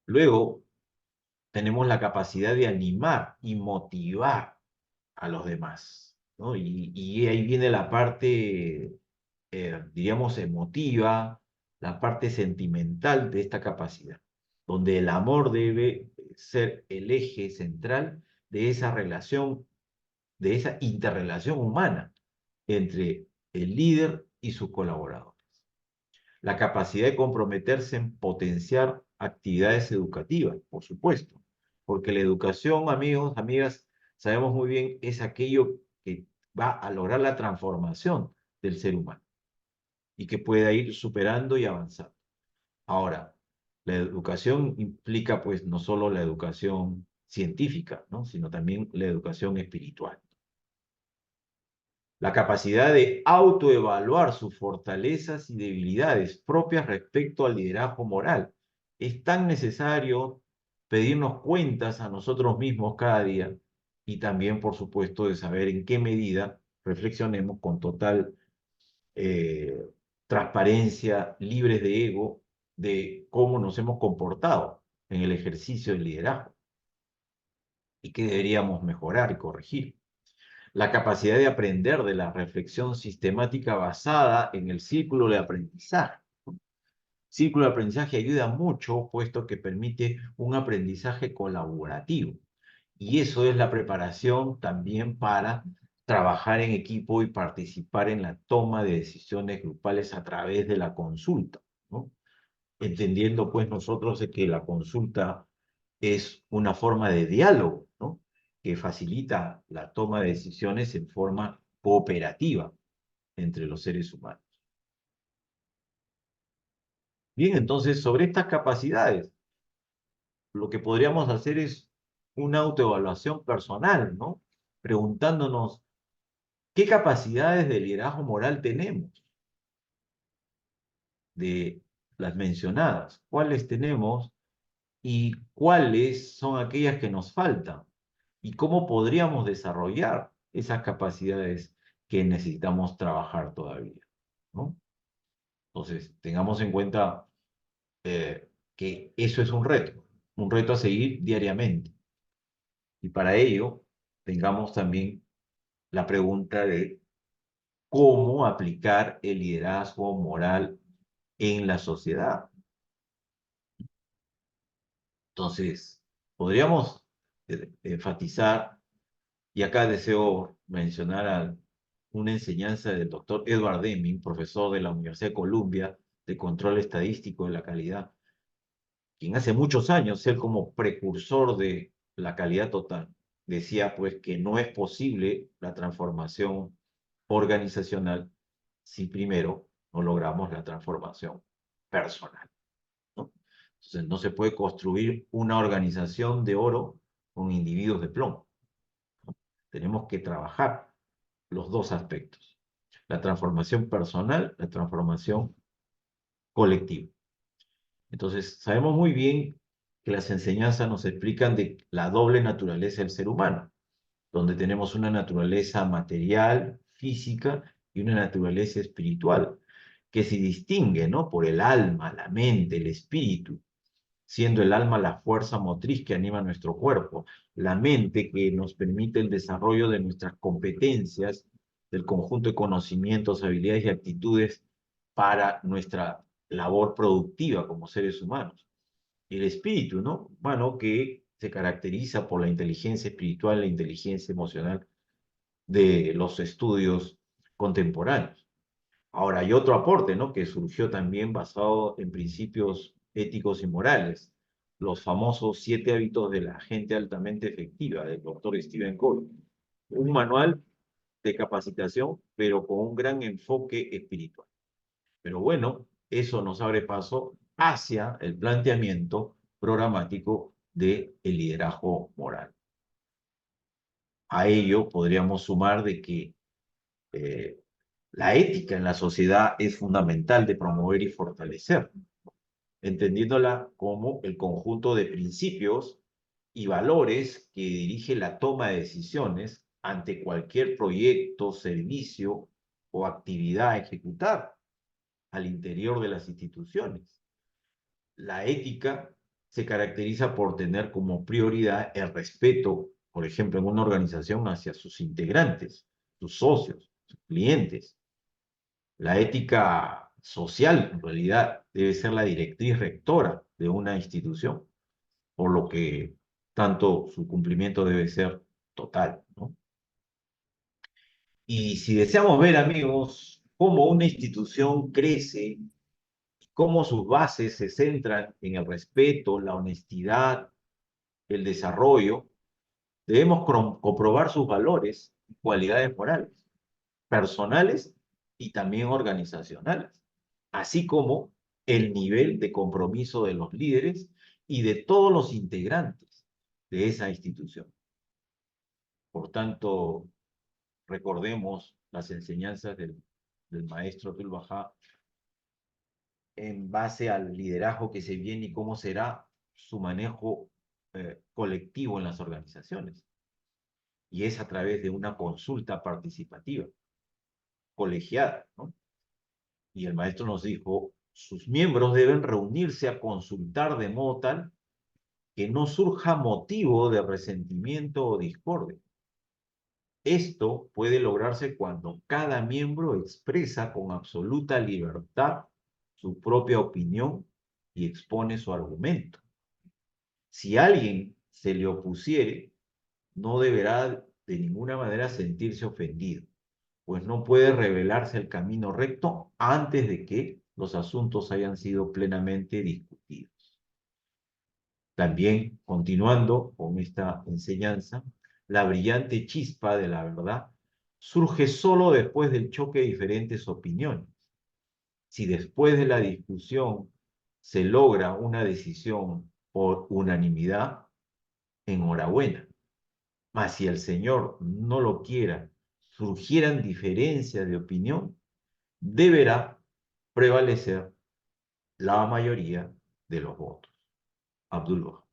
B: Luego, tenemos la capacidad de animar y motivar a los demás, ¿no? Y ahí viene la parte, diríamos, emotiva, la parte sentimental de esta capacidad, donde el amor debe ser el eje central de esa relación, de esa interrelación humana entre el líder y sus colaboradores. La capacidad de comprometerse en potenciar actividades educativas, por supuesto, porque la educación, amigos, amigas, sabemos muy bien, es aquello que va a lograr la transformación del ser humano y que pueda ir superando y avanzando. Ahora, la educación implica pues no solo la educación científica, ¿no? Sino también la educación espiritual. La capacidad de autoevaluar sus fortalezas y debilidades propias respecto al liderazgo moral. Es tan necesario pedirnos cuentas a nosotros mismos cada día y también, por supuesto, de saber en qué medida reflexionemos con total transparencia, libres de ego, de cómo nos hemos comportado en el ejercicio del liderazgo y qué deberíamos mejorar y corregir. La capacidad de aprender de la reflexión sistemática basada en el círculo de aprendizaje. Círculo de aprendizaje ayuda mucho, puesto que permite un aprendizaje colaborativo. Y eso es la preparación también para trabajar en equipo y participar en la toma de decisiones grupales a través de la consulta, ¿no? Entendiendo pues nosotros que la consulta es una forma de diálogo, ¿no? Que facilita la toma de decisiones en forma cooperativa entre los seres humanos. Bien, entonces, sobre estas capacidades, lo que podríamos hacer es una autoevaluación personal, ¿no? Preguntándonos, ¿qué capacidades de liderazgo moral tenemos? De las mencionadas, ¿cuáles tenemos y cuáles son aquellas que nos faltan? ¿Y cómo podríamos desarrollar esas capacidades que necesitamos trabajar todavía, ¿no? Entonces, tengamos en cuenta que eso es un reto a seguir diariamente. Y para ello, tengamos también la pregunta de cómo aplicar el liderazgo moral en la sociedad. Entonces, podríamos enfatizar, y acá deseo mencionar una enseñanza del doctor Edward Deming, profesor de la Universidad de Columbia de Control Estadístico de la Calidad, quien hace muchos años, él como precursor de la calidad total, decía pues que no es posible la transformación organizacional si primero no logramos la transformación personal, ¿no? Entonces no se puede construir una organización de oro con individuos de plomo. Tenemos que trabajar los dos aspectos, la transformación personal, la transformación colectiva. Entonces, sabemos muy bien que las enseñanzas nos explican de la doble naturaleza del ser humano, donde tenemos una naturaleza material, física, y una naturaleza espiritual, que se distingue, ¿no? Por el alma, la mente, el espíritu, siendo el alma la fuerza motriz que anima nuestro cuerpo, la mente que nos permite el desarrollo de nuestras competencias del conjunto de conocimientos, habilidades y actitudes para nuestra labor productiva como seres humanos. El espíritu, ¿no? Bueno, que se caracteriza por la inteligencia espiritual, la inteligencia emocional de los estudios contemporáneos. Ahora, hay otro aporte, ¿no? Que surgió también basado en principios éticos y morales, los famosos 7 hábitos de la gente altamente efectiva, del doctor Stephen Covey. Un manual de capacitación, pero con un gran enfoque espiritual. Pero bueno, eso nos abre paso hacia el planteamiento programático del liderazgo moral. A ello podríamos sumar de que la ética en la sociedad es fundamental de promover y fortalecer, entendiéndola como el conjunto de principios y valores que dirige la toma de decisiones ante cualquier proyecto, servicio o actividad a ejecutar al interior de las instituciones. La ética se caracteriza por tener como prioridad el respeto, por ejemplo, en una organización hacia sus integrantes, sus socios, sus clientes. La ética social, en realidad, debe ser la directriz rectora de una institución, por lo que tanto su cumplimiento debe ser total, ¿no? Y si deseamos ver, amigos, cómo una institución crece, cómo sus bases se centran en el respeto, la honestidad, el desarrollo, debemos comprobar sus valores y cualidades morales, personales y también organizacionales, así como el nivel de compromiso de los líderes y de todos los integrantes de esa institución. Por tanto, recordemos las enseñanzas del maestro Abdul Baha en base al liderazgo que se viene y cómo será su manejo colectivo en las organizaciones. Y es a través de una consulta participativa, colegiada, ¿no? Y el maestro nos dijo, sus miembros deben reunirse a consultar de modo tal que no surja motivo de resentimiento o discordia. Esto puede lograrse cuando cada miembro expresa con absoluta libertad su propia opinión y expone su argumento. Si alguien se le opusiere, no deberá de ninguna manera sentirse ofendido, pues no puede revelarse el camino recto antes de que los asuntos hayan sido plenamente discutidos. También, continuando con esta enseñanza, la brillante chispa de la verdad surge solo después del choque de diferentes opiniones. Si después de la discusión se logra una decisión por unanimidad, enhorabuena. Mas si el Señor no lo quiera, surgieran diferencias de opinión, deberá prevalecer la mayoría de los votos. Abdul Baha.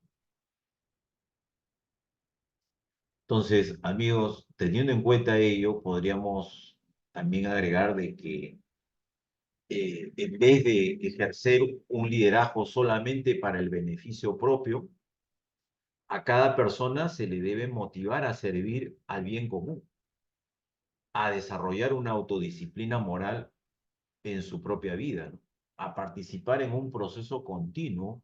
B: Entonces, amigos, teniendo en cuenta ello, podríamos también agregar de que en vez de ejercer un liderazgo solamente para el beneficio propio, a cada persona se le debe motivar a servir al bien común, a desarrollar una autodisciplina moral en su propia vida, ¿no? A participar en un proceso continuo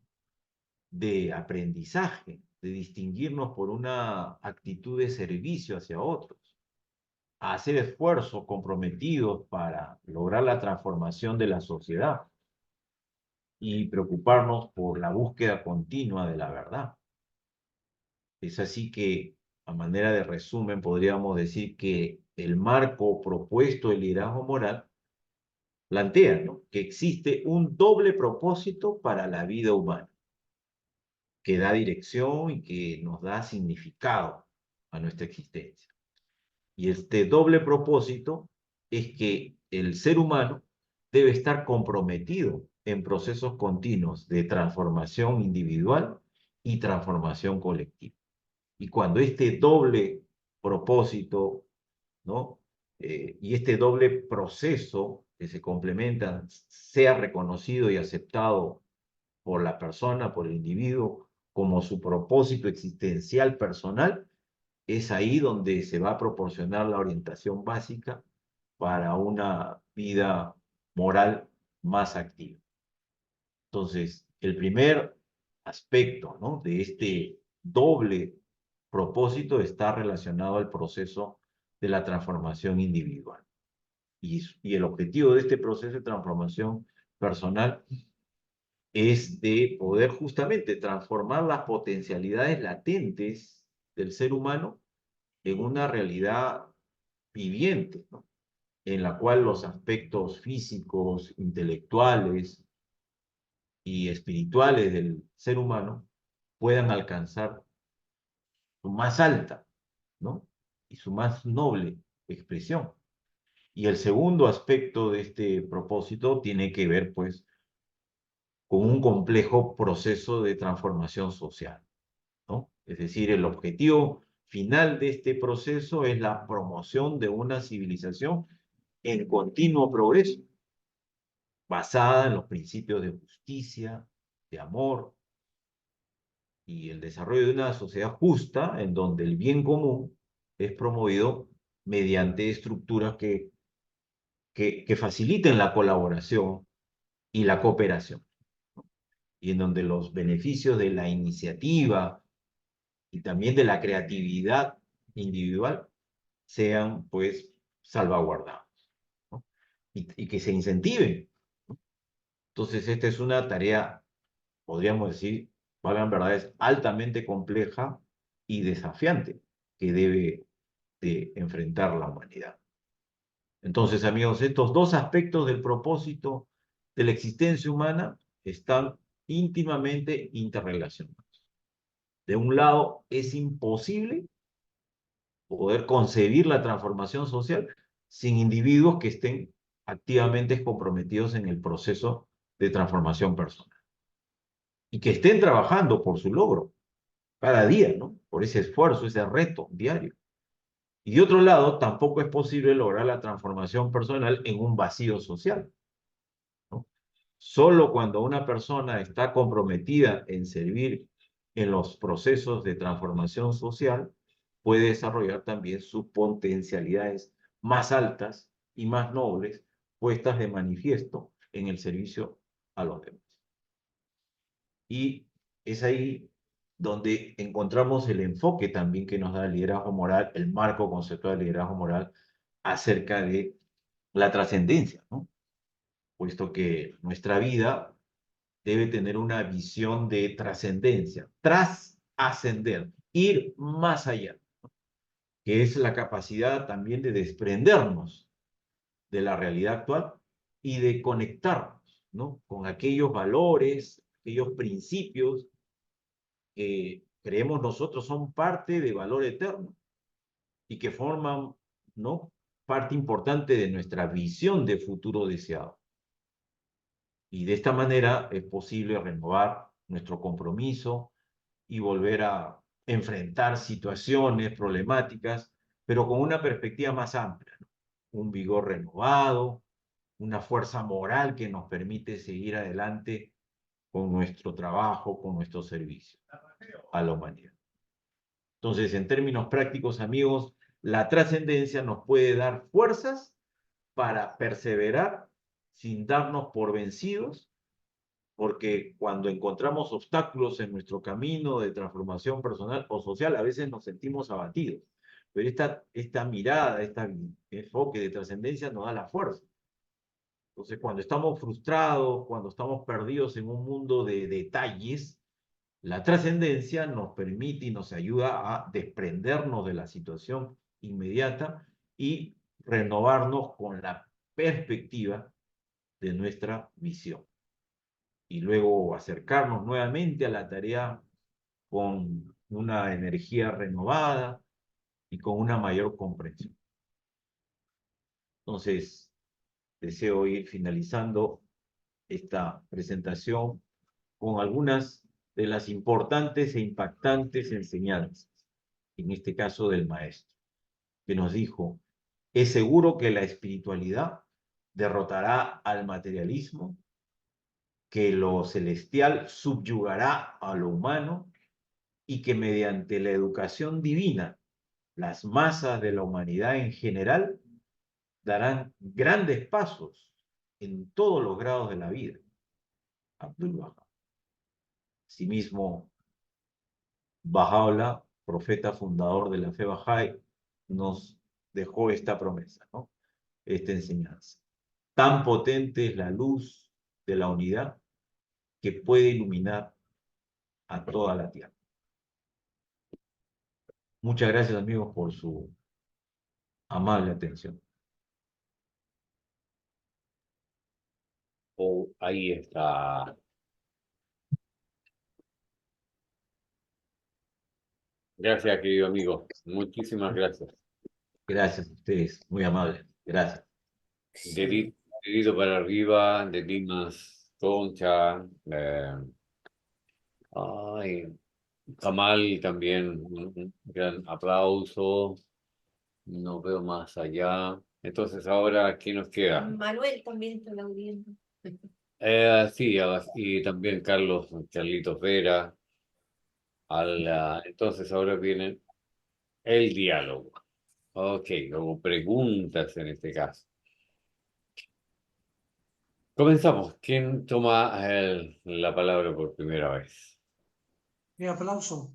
B: de aprendizaje, de distinguirnos por una actitud de servicio hacia otros, a hacer esfuerzos comprometidos para lograr la transformación de la sociedad y preocuparnos por la búsqueda continua de la verdad. Es así que, a manera de resumen, podríamos decir que el marco propuesto del liderazgo moral plantea, ¿no?, que existe un doble propósito para la vida humana, que da dirección y que nos da significado a nuestra existencia. Y este doble propósito es que el ser humano debe estar comprometido en procesos continuos de transformación individual y transformación colectiva. Y cuando este doble propósito, ¿no?, y este doble proceso que se complementan sea reconocido y aceptado por la persona, por el individuo, como su propósito existencial personal, es ahí donde se va a proporcionar la orientación básica para una vida moral más activa. Entonces, el primer aspecto, ¿no?, de este doble propósito está relacionado al proceso de la transformación individual. Y el objetivo de este proceso de transformación personal es de poder justamente transformar las potencialidades latentes del ser humano en una realidad viviente, ¿no?, en la cual los aspectos físicos, intelectuales y espirituales del ser humano puedan alcanzar su más alta, ¿no?, y su más noble expresión. Y el segundo aspecto de este propósito tiene que ver, pues, con un complejo proceso de transformación social, ¿no? Es decir, el objetivo final de este proceso es la promoción de una civilización en continuo progreso, basada en los principios de justicia, de amor y el desarrollo de una sociedad justa en donde el bien común es promovido mediante estructuras que faciliten la colaboración y la cooperación, y en donde los beneficios de la iniciativa y también de la creatividad individual sean, pues, salvaguardados, ¿no?, y que se incentiven. Entonces, esta es una tarea, podríamos decir, valgan verdades, altamente compleja y desafiante que debe de enfrentar la humanidad. Entonces, amigos, estos dos aspectos del propósito de la existencia humana están íntimamente interrelacionados. De un lado, es imposible poder concebir la transformación social sin individuos que estén activamente comprometidos en el proceso de transformación personal y que estén trabajando por su logro cada día, ¿no?, por ese esfuerzo, ese reto diario. Y de otro lado, tampoco es posible lograr la transformación personal en un vacío social, ¿no? Solo cuando una persona está comprometida en servir en los procesos de transformación social, puede desarrollar también sus potencialidades más altas y más nobles, puestas de manifiesto en el servicio a los demás. Y es ahí donde encontramos el enfoque también que nos da el liderazgo moral, el marco conceptual del liderazgo moral acerca de la trascendencia, ¿no?, puesto que nuestra vida debe tener una visión de trascendencia, trascender, ir más allá, que es la capacidad también de desprendernos de la realidad actual y de conectarnos, ¿no?, con aquellos valores, aquellos principios que creemos nosotros son parte de valor eterno y que forman, ¿no?, parte importante de nuestra visión de futuro deseado. Y de esta manera es posible renovar nuestro compromiso y volver a enfrentar situaciones problemáticas, pero con una perspectiva más amplia, ¿no?, un vigor renovado, una fuerza moral que nos permite seguir adelante con nuestro trabajo, con nuestro servicio a la humanidad. Entonces, en términos prácticos, amigos, la trascendencia nos puede dar fuerzas para perseverar sin darnos por vencidos, porque cuando encontramos obstáculos en nuestro camino de transformación personal o social, a veces nos sentimos abatidos. Pero esta mirada, este enfoque de trascendencia nos da la fuerza. Entonces, cuando estamos frustrados, cuando estamos perdidos en un mundo de detalles, la trascendencia nos permite y nos ayuda a desprendernos de la situación inmediata y renovarnos con la perspectiva de nuestra visión. Y luego acercarnos nuevamente a la tarea con una energía renovada y con una mayor comprensión. Entonces, deseo ir finalizando esta presentación con algunas de las importantes e impactantes enseñanzas, en este caso del maestro, que nos dijo: es seguro que la espiritualidad derrotará al materialismo, que lo celestial subyugará a lo humano y que mediante la educación divina las masas de la humanidad en general darán grandes pasos en todos los grados de la vida. Abdul Baha. Asimismo, Bahá'u'lláh, profeta fundador de la fe Bahá'í, nos dejó esta promesa, ¿no? Esta enseñanza. Tan potente es la luz de la unidad que puede iluminar a toda la tierra. Muchas gracias, amigos, por su amable atención.
A: Oh, ahí está. Gracias, querido amigo. Muchísimas gracias.
B: Gracias a ustedes, muy amables. Gracias.
A: Dedito para arriba, de Dimas, Concha, ay, Kamal también, un gran aplauso. No veo más allá. Entonces, ahora, ¿quién nos queda?
E: Manuel también está aplaudiendo.
A: Sí, y también Carlitos Vera. Entonces, ahora viene el diálogo. Ok, o preguntas en este caso. Comenzamos. ¿Quién toma la palabra por primera vez?
D: Mi aplauso.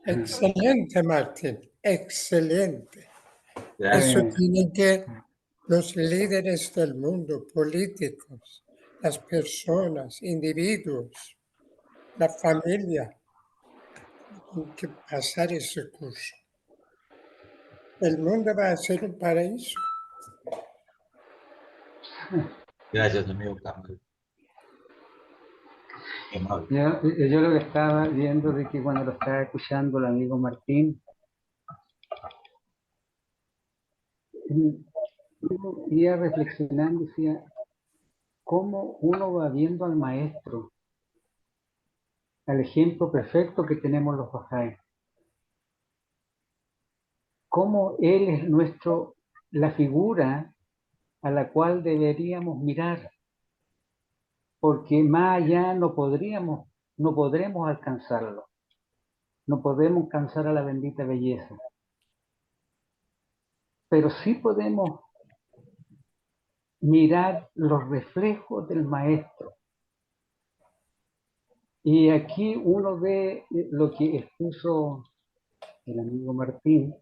F: Excelente, Martín, excelente.
B: Gracias.
F: Eso tienen que los líderes del mundo, políticos, las personas, individuos, la familia, tienen que pasar ese curso. El mundo va a ser un paraíso.
B: Gracias, amigo Kamal. Qué amable.
G: Yo lo que estaba viendo de que cuando lo estaba escuchando el amigo Martín, iba reflexionando, decía, cómo uno va viendo al maestro, al ejemplo perfecto que tenemos los bahá'í. Cómo él es la figura a la cual deberíamos mirar, porque más allá no podremos alcanzarlo, no podemos alcanzar a la bendita belleza, pero sí podemos mirar los reflejos del maestro. Y aquí uno ve lo que expuso el amigo Martín,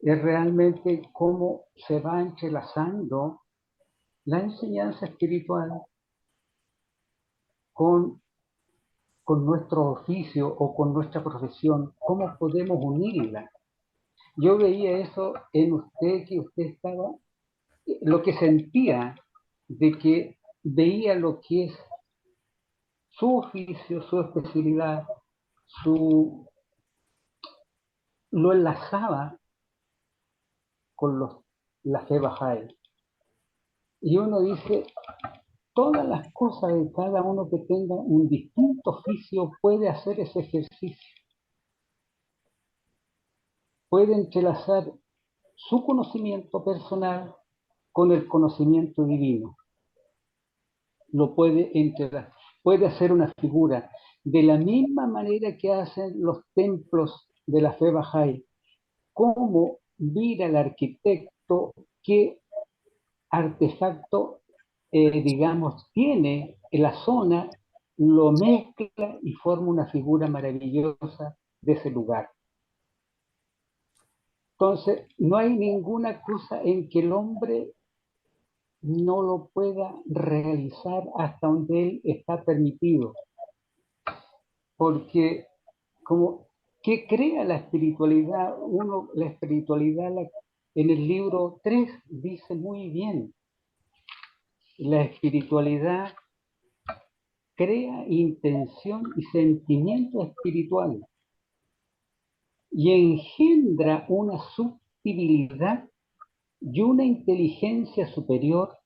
G: es realmente cómo se va entrelazando la enseñanza espiritual con nuestro oficio o con nuestra profesión, cómo podemos unirla. Yo veía eso en usted, que usted estaba, lo que sentía, de que veía lo que es su oficio, su especialidad, lo enlazaba con la fe Bahá'í. Y uno dice, todas las cosas de cada uno que tenga un distinto oficio puede hacer ese ejercicio. Puede entrelazar su conocimiento personal con el conocimiento divino. Lo puede entrelazar, puede hacer una figura de la misma manera que hacen los templos de la fe Bahá'í. Cómo mira el arquitecto qué artefacto, digamos, tiene en la zona, lo mezcla y forma una figura maravillosa de ese lugar. Entonces, no hay ninguna cosa en que el hombre no lo pueda realizar hasta donde él está permitido. Porque, como, ¿qué crea la espiritualidad? La espiritualidad en el libro 3 dice muy bien, la espiritualidad crea intención y sentimiento espiritual y engendra una subtilidad y una inteligencia superior.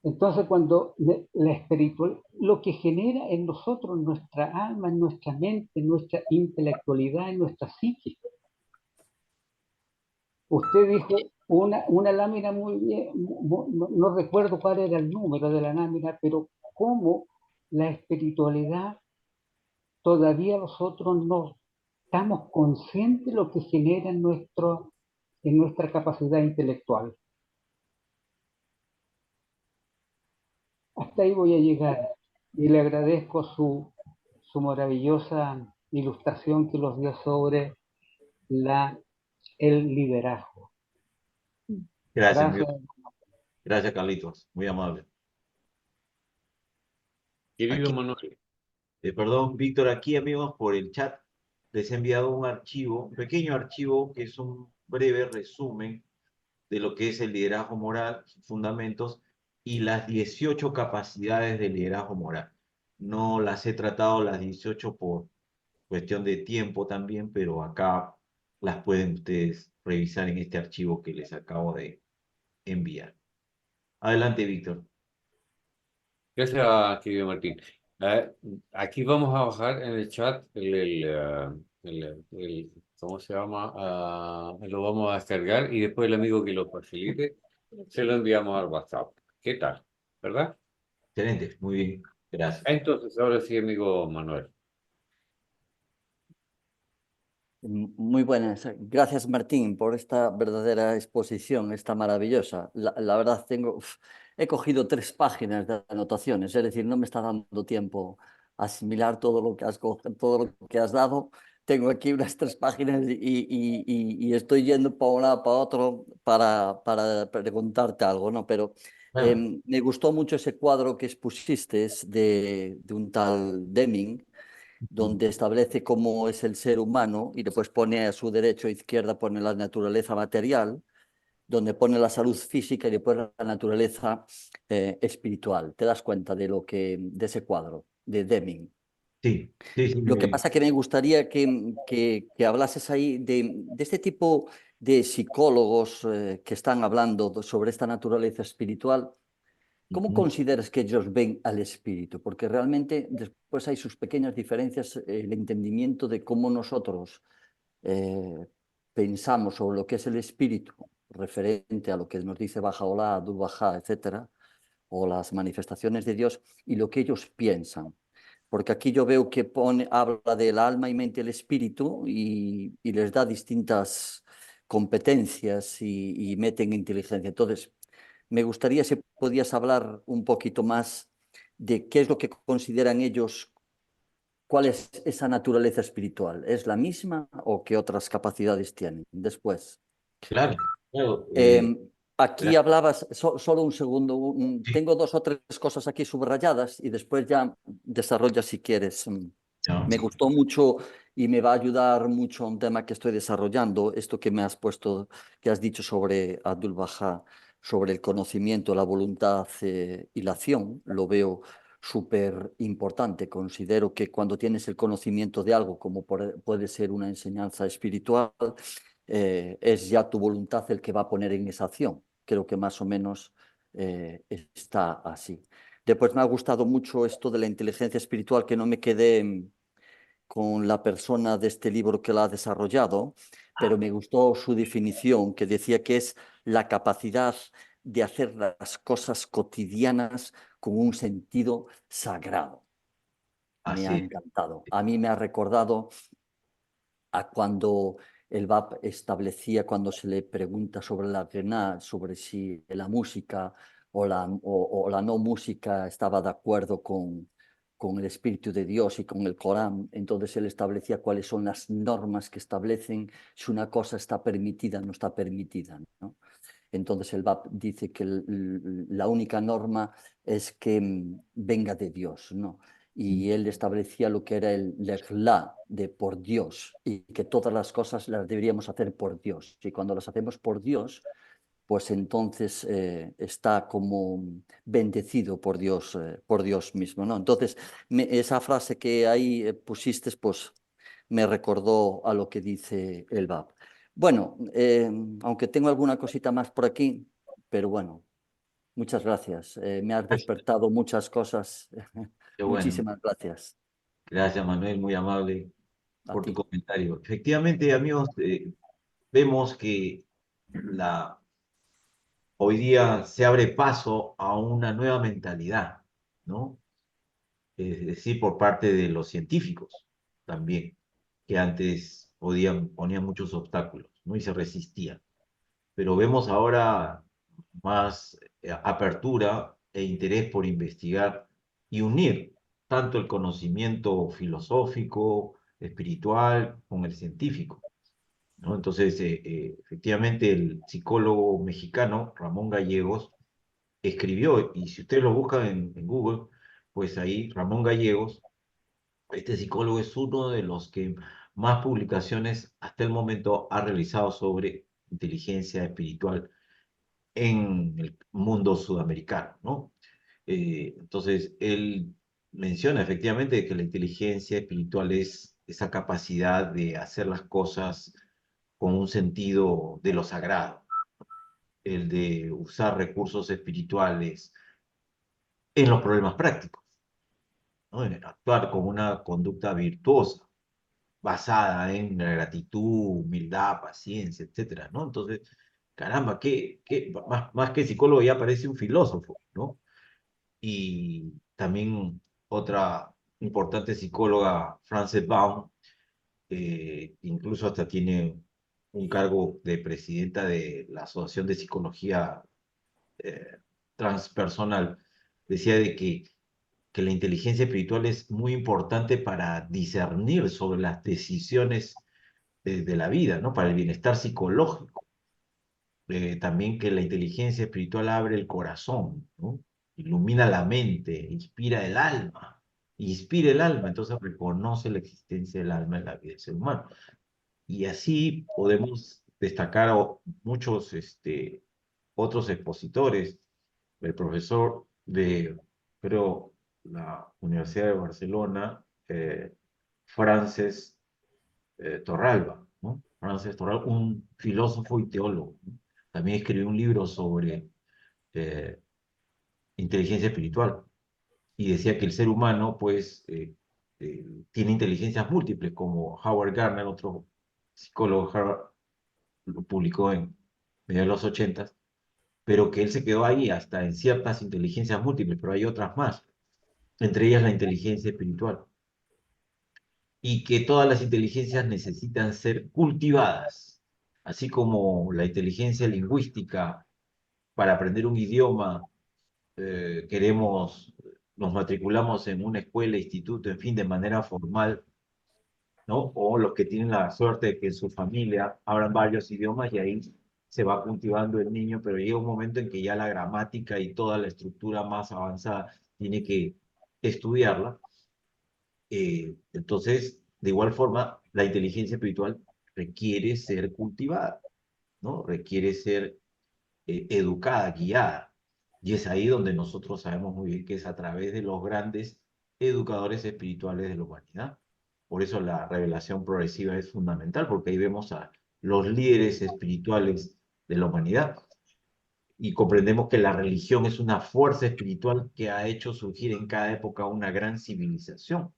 G: Entonces, cuando la espiritual, lo que genera en nosotros, nuestra alma, en nuestra mente, en nuestra intelectualidad, en nuestra psique. Usted dijo una lámina muy bien, no recuerdo cuál era el número de la lámina, pero cómo la espiritualidad todavía nosotros estamos conscientes de lo que genera en nuestra capacidad intelectual. Hasta ahí voy a llegar y le agradezco su maravillosa ilustración que nos dio sobre el liderazgo.
B: Gracias,
G: Gracias.
B: gracias, Carlitos. Muy amable.
A: Querido
B: Aquí,
A: Manuel,
B: perdón, Víctor, aquí, amigos, por el chat les he enviado un archivo, un pequeño archivo que es un breve resumen de lo que es el liderazgo moral, sus fundamentos y las 18 capacidades del liderazgo moral. No las he tratado las 18 por cuestión de tiempo también, pero acá las pueden ustedes revisar en este archivo que les acabo de enviar. Adelante, Víctor.
A: gracias, querido Martín. Eh, Aquí vamos a bajar en el chat ¿cómo se llama? Lo vamos a descargar y después el amigo que lo facilite se lo enviamos al WhatsApp. ¿Qué tal? ¿Verdad?
B: Excelente, muy bien, gracias.
A: Entonces, ahora sí, amigo Manuel.
H: Muy buenas. Gracias, Martín, por esta verdadera exposición, esta maravillosa. La verdad, he cogido 3 páginas de anotaciones, es decir, no me está dando tiempo a asimilar todo lo que todo lo que has dado. Tengo aquí unas 3 páginas y estoy yendo para un lado, para otro, para preguntarte algo, ¿no? Pero
B: Bueno,
H: me gustó mucho ese cuadro que expusiste de un tal Deming, donde establece cómo es el ser humano y después pone a su derecha o izquierda pone la naturaleza material, donde pone la salud física y después la naturaleza espiritual. ¿Te das cuenta de ese cuadro de Deming?
B: sí, sí, sí,
H: Lo que pasa que me gustaría que hablases ahí de este tipo de psicólogos que están hablando sobre esta naturaleza espiritual. ¿Cómo
B: Ujú.
H: consideras que ellos ven al espíritu? Porque realmente después hay sus pequeñas diferencias, el entendimiento de cómo nosotros eh, pensamos sobre lo que es el espíritu, referente a lo que nos dice Bahá'u'lláh, Abdu'l-Bahá, etcétera, o las manifestaciones de Dios, y lo que ellos piensan. Porque aquí yo veo que habla del alma y mente y el espíritu y les da distintas competencias y meten inteligencia. Entonces, me gustaría si podías hablar un poquito más de qué es lo que consideran ellos, cuál es esa naturaleza espiritual. ¿Es la misma o qué otras capacidades tienen? Después,
B: Claro, claro,
H: eh, aquí
B: gracias.
H: hablabas, solo un segundo,
B: Sí,
H: tengo 2 o 3 cosas aquí subrayadas y después ya desarrolla si quieres.
B: no,
H: Me gustó mucho y me va a ayudar mucho a un tema que estoy desarrollando, esto que me has puesto, que has dicho sobre Abdul Bahá, sobre el conocimiento, la voluntad y la acción. Lo veo súper importante. Considero que cuando tienes el conocimiento de algo, como puede ser una enseñanza espiritual, es ya tu voluntad el que va a poner en esa acción. Creo que más o menos está así. Después me ha gustado mucho esto de la inteligencia espiritual, que no me quedé con la persona de este libro que la ha desarrollado, pero me gustó su definición, que decía que es la capacidad de hacer las cosas cotidianas con un sentido sagrado. Me ha
B: así es.
H: encantado. A mí me ha recordado a cuando el BAP establecía, cuando se le pregunta sobre la Grenade, sobre si la música o la no música estaba de acuerdo con el Espíritu de Dios y con el Corán, entonces él establecía cuáles son las normas que establecen si una cosa está permitida o no está permitida, ¿no? Entonces el BAP dice que la única norma es que venga de Dios, ¿no? Y él establecía lo que era el lejla de por Dios y que todas las cosas las deberíamos hacer por Dios. Y cuando las hacemos por Dios, pues entonces está como bendecido por Dios mismo, ¿no? Entonces, esa frase que ahí pusiste, pues me recordó a lo que dice el BAP. Bueno, aunque tengo alguna cosita más por aquí, pero bueno, muchas gracias. Me has despertado muchas cosas.
B: Qué bueno.
H: Muchísimas gracias
B: Gracias, Manuel, muy amable
H: a
B: por tu
H: ti.
B: comentario. Efectivamente, amigos, vemos que hoy día se abre paso a una nueva mentalidad, ¿no? Es decir, por parte de los científicos también. que antes ponían muchos obstáculos, ¿no? Y se resistían. Pero vemos ahora más apertura e interés por investigar y unir tanto el conocimiento filosófico, espiritual, con el científico, ¿no? Entonces, efectivamente, el psicólogo mexicano Ramón Gallegos escribió, y si ustedes lo buscan en Google, pues ahí Ramón Gallegos, este psicólogo es uno de los que más publicaciones hasta el momento ha realizado sobre inteligencia espiritual en el mundo sudamericano, ¿no? Entonces, él menciona efectivamente que la inteligencia espiritual es esa capacidad de hacer las cosas con un sentido de lo sagrado, el de usar recursos espirituales en los problemas prácticos, ¿no? En actuar con una conducta virtuosa, basada en la gratitud, humildad, paciencia, etcétera, ¿no? Entonces, caramba, más que psicólogo ya parece un filósofo, ¿no? Y también otra importante psicóloga, Frances Baum, incluso hasta tiene un cargo de presidenta de la Asociación de Psicología Transpersonal, decía de que la inteligencia espiritual es muy importante para discernir sobre las decisiones de la vida, ¿no? Para el bienestar psicológico. También que la inteligencia espiritual abre el corazón, ¿no? Ilumina la mente, inspira el alma, entonces reconoce la existencia del alma en la vida del ser humano. Y así podemos destacar a muchos otros expositores, el profesor de, creo, la Universidad de Barcelona, Francesc Torralba, ¿no? Francesc Torralba, un filósofo y teólogo, ¿no? También escribió un libro sobre eh, inteligencia espiritual y decía que el ser humano, pues, tiene inteligencias múltiples, como Howard Gardner, otro psicólogo, lo publicó en medio de los 80, pero que él se quedó ahí hasta en ciertas inteligencias múltiples, pero hay otras más, entre ellas la inteligencia espiritual, y que todas las inteligencias necesitan ser cultivadas, así como la inteligencia lingüística para aprender un idioma, nos matriculamos en una escuela, instituto, en fin, de manera formal, ¿no? O los que tienen la suerte de que en su familia hablan varios idiomas y ahí se va cultivando el niño, pero llega un momento en que ya la gramática y toda la estructura más avanzada tiene que estudiarla. Entonces, de igual forma, la inteligencia espiritual requiere ser cultivada, ¿no? Requiere ser educada, guiada. Y es ahí donde nosotros sabemos muy bien que es a través de los grandes educadores espirituales de la humanidad. Por eso la revelación progresiva es fundamental, porque ahí vemos a los líderes espirituales de la humanidad y comprendemos que la religión es una fuerza espiritual que ha hecho surgir en cada época una gran civilización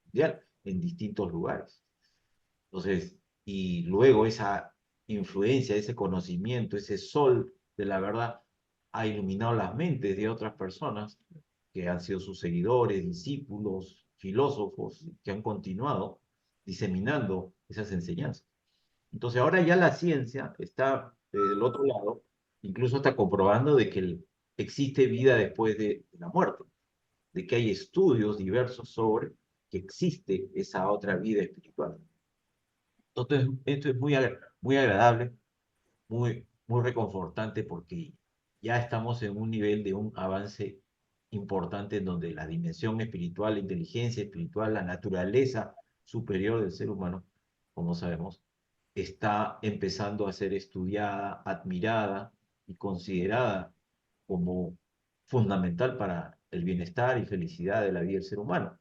B: mundial en distintos lugares. Entonces, y luego esa influencia, ese conocimiento, ese sol de la verdad ha iluminado las mentes de otras personas que han sido sus seguidores, discípulos, filósofos, que han continuado diseminando esas enseñanzas. Entonces ahora ya la ciencia está del otro lado, incluso está comprobando de que existe vida después de la muerte, de que hay estudios diversos sobre que existe esa otra vida espiritual. Entonces, esto es muy agradable, muy reconfortante porque ya estamos en un nivel de un avance importante en donde la dimensión espiritual, la inteligencia espiritual, la naturaleza superior del ser humano, como sabemos, está empezando a ser estudiada, admirada y considerada como fundamental para el bienestar y felicidad de la vida del ser humano.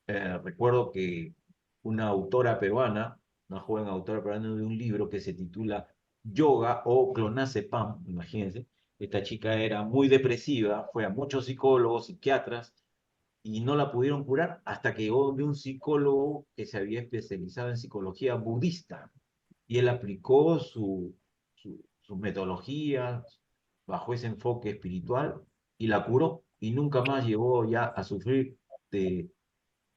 B: Recuerdo que una autora peruana, una joven autora peruana de un libro que se titula Yoga o Clonazepam, imagínense, esta chica era muy depresiva, fue a muchos psicólogos, psiquiatras, y no la pudieron curar hasta que llegó de un psicólogo que se había especializado en psicología budista, y él aplicó su metodología bajo ese enfoque espiritual y la curó, y nunca más llegó ya a sufrir de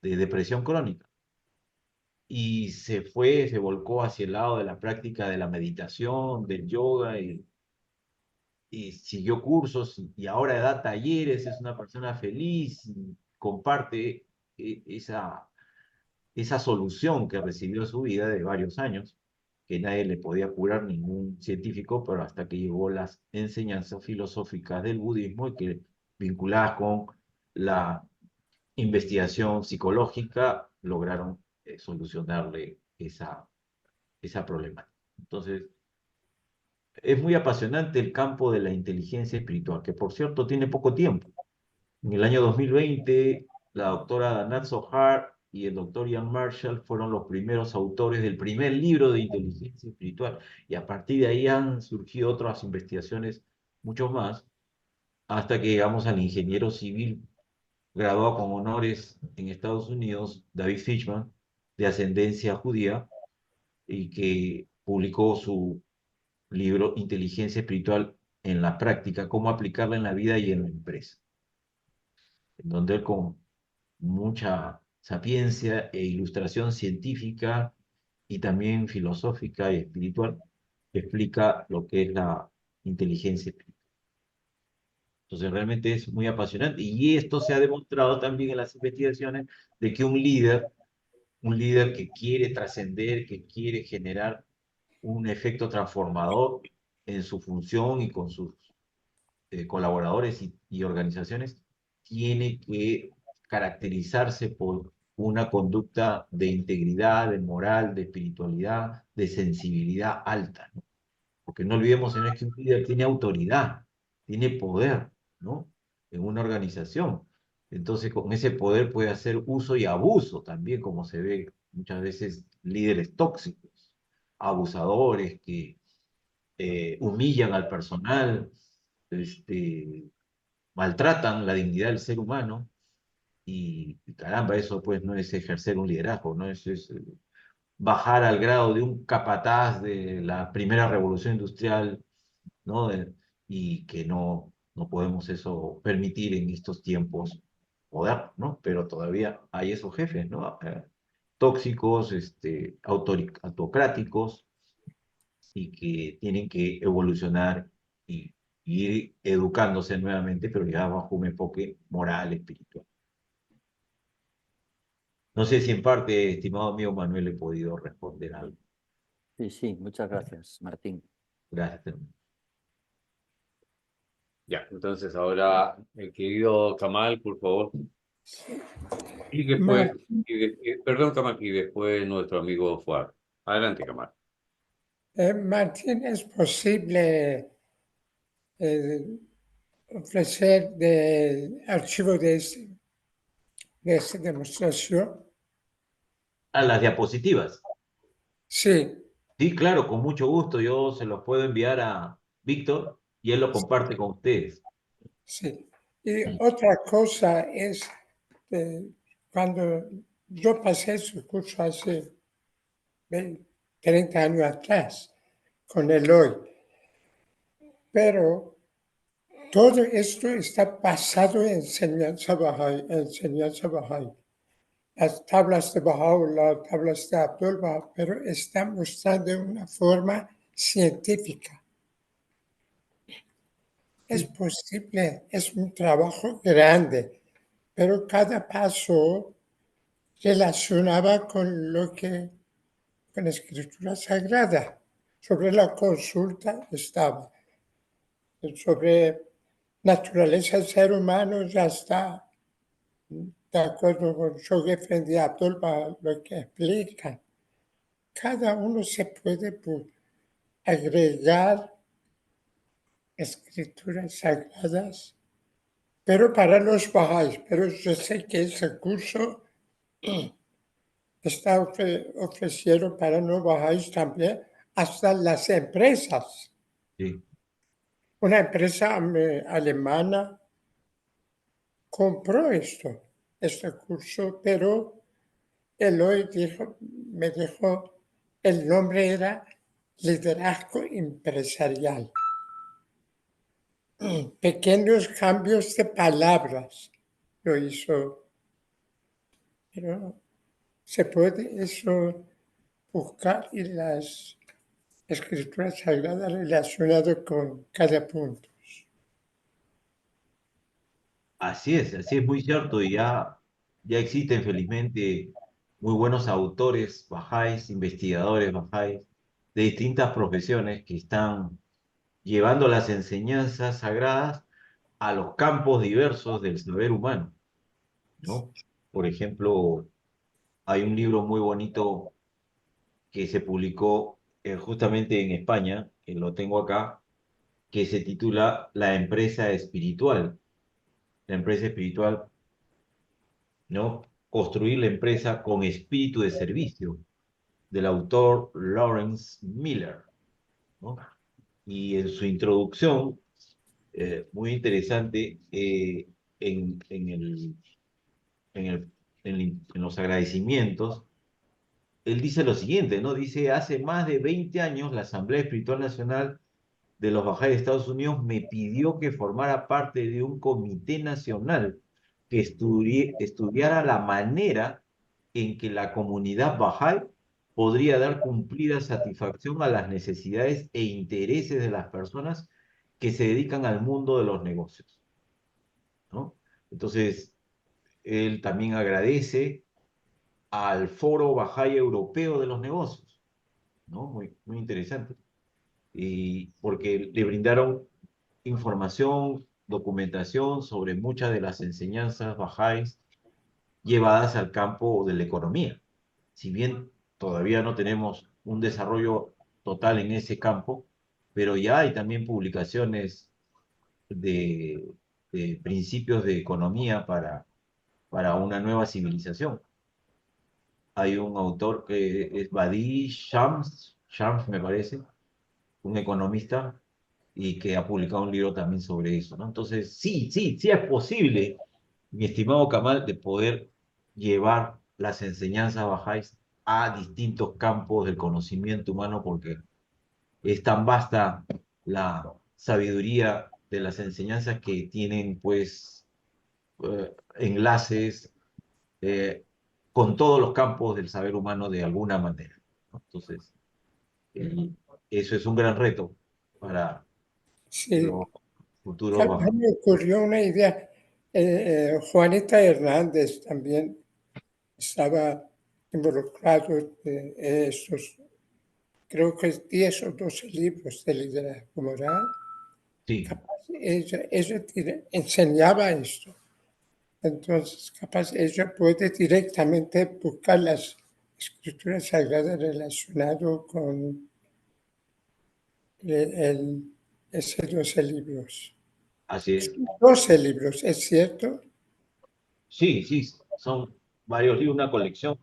B: depresión crónica. y se volcó hacia el lado de la práctica de la meditación, del yoga, y siguió cursos y ahora da talleres, es una persona feliz, y comparte esa solución que recibió en su vida de varios años, que nadie le podía curar, ningún científico, pero hasta que llegó las enseñanzas filosóficas del budismo y que vinculadas con la investigación psicológica lograron solucionarle esa problemática. Entonces, es muy apasionante el campo de la inteligencia espiritual, que por cierto tiene poco tiempo. En el año 2020, la doctora Danat Zohar y el doctor Ian Marshall fueron los primeros autores del primer libro de inteligencia espiritual, y a partir de ahí han surgido otras investigaciones, mucho más, hasta que llegamos al ingeniero civil graduado con honores en Estados Unidos, David Fishman, de ascendencia judía, y que publicó su libro Inteligencia Espiritual en la práctica, cómo aplicarla en la vida y en la empresa, en donde él con mucha sapiencia e ilustración científica y también filosófica y espiritual explica lo que es la inteligencia espiritual. Entonces realmente es muy apasionante, y esto se ha demostrado también en las investigaciones de que un líder que quiere trascender, que quiere generar un efecto transformador en su función y con sus colaboradores y organizaciones, tiene que caracterizarse por una conducta de integridad, de moral, de espiritualidad, de sensibilidad alta, ¿no? Porque no olvidemos, señores, que un líder tiene autoridad, tiene poder, ¿no? En una organización. Entonces, con ese poder puede hacer uso y abuso también, como se ve muchas veces líderes tóxicos, abusadores que humillan al personal, maltratan la dignidad del ser humano, y caramba, eso pues no es ejercer un liderazgo, ¿no? Eso es bajar al grado de un capataz de la primera revolución industrial, ¿no? Y que no podemos eso permitir en estos tiempos modernos, ¿no? Pero todavía hay esos jefes, ¿no? Tóxicos, autocráticos, y que tienen que evolucionar y ir educándose nuevamente, pero ya bajo un enfoque moral, espiritual. No sé si en parte, estimado amigo Manuel, he podido responder algo.
H: Sí, sí, muchas gracias, Martín.
B: Gracias.
A: Ya, entonces ahora el querido Kamal, por favor. Y después, perdón, Kamal, y después nuestro amigo Fuad. Adelante, Kamal.
F: Martín, ¿es posible ofrecer el archivo de esta demostración?
B: A las diapositivas.
F: Sí,
B: Sí, claro, con mucho gusto. Yo se los puedo enviar a Víctor y él lo comparte con ustedes.
F: sí. Y otra cosa es, cuando yo pasé su curso hace 30 años atrás con Eloy, pero todo esto está basado en enseñanza Bahá'í. Las tablas de Bahá'u'lláh, tablas de Abdul Bahá, pero está mostrado de una forma científica. Es posible, es un trabajo grande, pero cada paso relacionaba con con la escritura sagrada. Sobre la consulta estaba, sobre naturaleza del ser humano ya está, de acuerdo con Shoghi Effendi Abdul Bahá, lo que explica. Cada uno se puede agregar escrituras sagradas, pero para los bahá'ís. Pero yo sé que ese curso está ofrecido para no bahá'ís también, hasta las empresas.
B: Sí.
F: Una empresa alemana compró este curso, pero Eloy me dijo, el nombre era Liderazgo Empresarial. Pequeños cambios de palabras lo hizo, pero se puede eso buscar en las escrituras sagradas relacionado con cada punto.
B: Así es muy cierto, y ya existen felizmente muy buenos autores bajáis, investigadores bajáis, de distintas profesiones que están llevando las enseñanzas sagradas a los campos diversos del saber humano, ¿no? Por ejemplo, hay un libro muy bonito que se publicó justamente en España, que lo tengo acá, que se titula La empresa espiritual. La empresa espiritual, ¿no? Construir la empresa con espíritu de servicio, del autor Lawrence Miller, ¿no? Y en su introducción, muy interesante, en, el, en los agradecimientos, él dice lo siguiente, ¿no? Dice, hace más de 20 años la Asamblea Espiritual Nacional de los Bahá'í de Estados Unidos me pidió que formara parte de un comité nacional que estudiara la manera en que la comunidad Bahá'í podría dar cumplida satisfacción a las necesidades e intereses de las personas que se dedican al mundo de los negocios, ¿no? Entonces, él también agradece al Foro Bahá'í Europeo de los Negocios, ¿no? Muy interesante. Y porque le brindaron información, documentación sobre muchas de las enseñanzas bajáis llevadas al campo de la economía. Si bien todavía no tenemos un desarrollo total en ese campo, pero ya hay también publicaciones de, de principios de economía para una nueva civilización. Hay un autor que es Badi Shams me parece, un economista, y que ha publicado un libro también sobre eso, ¿no? Entonces, sí es posible, mi estimado Kamal, de poder llevar las enseñanzas bajáis a distintos campos del conocimiento humano, porque es tan vasta la sabiduría de las enseñanzas que tienen, pues, enlaces con todos los campos del saber humano de alguna manera, ¿no? Entonces, eh, eso es un gran reto para
F: Sí,
B: los futuros
F: también
B: bajáis.
F: me ocurrió una idea. Juanita Hernández también estaba involucrado en estos, creo que es 10 o 12 libros de liderazgo moral.
B: Sí,
F: Capaz ella enseñaba esto. Entonces, capaz ella puede directamente buscar las escrituras sagradas relacionadas con esos 12 libros.
B: así es.
F: 12 libros, ¿es cierto?
B: Sí, son varios libros, una colección,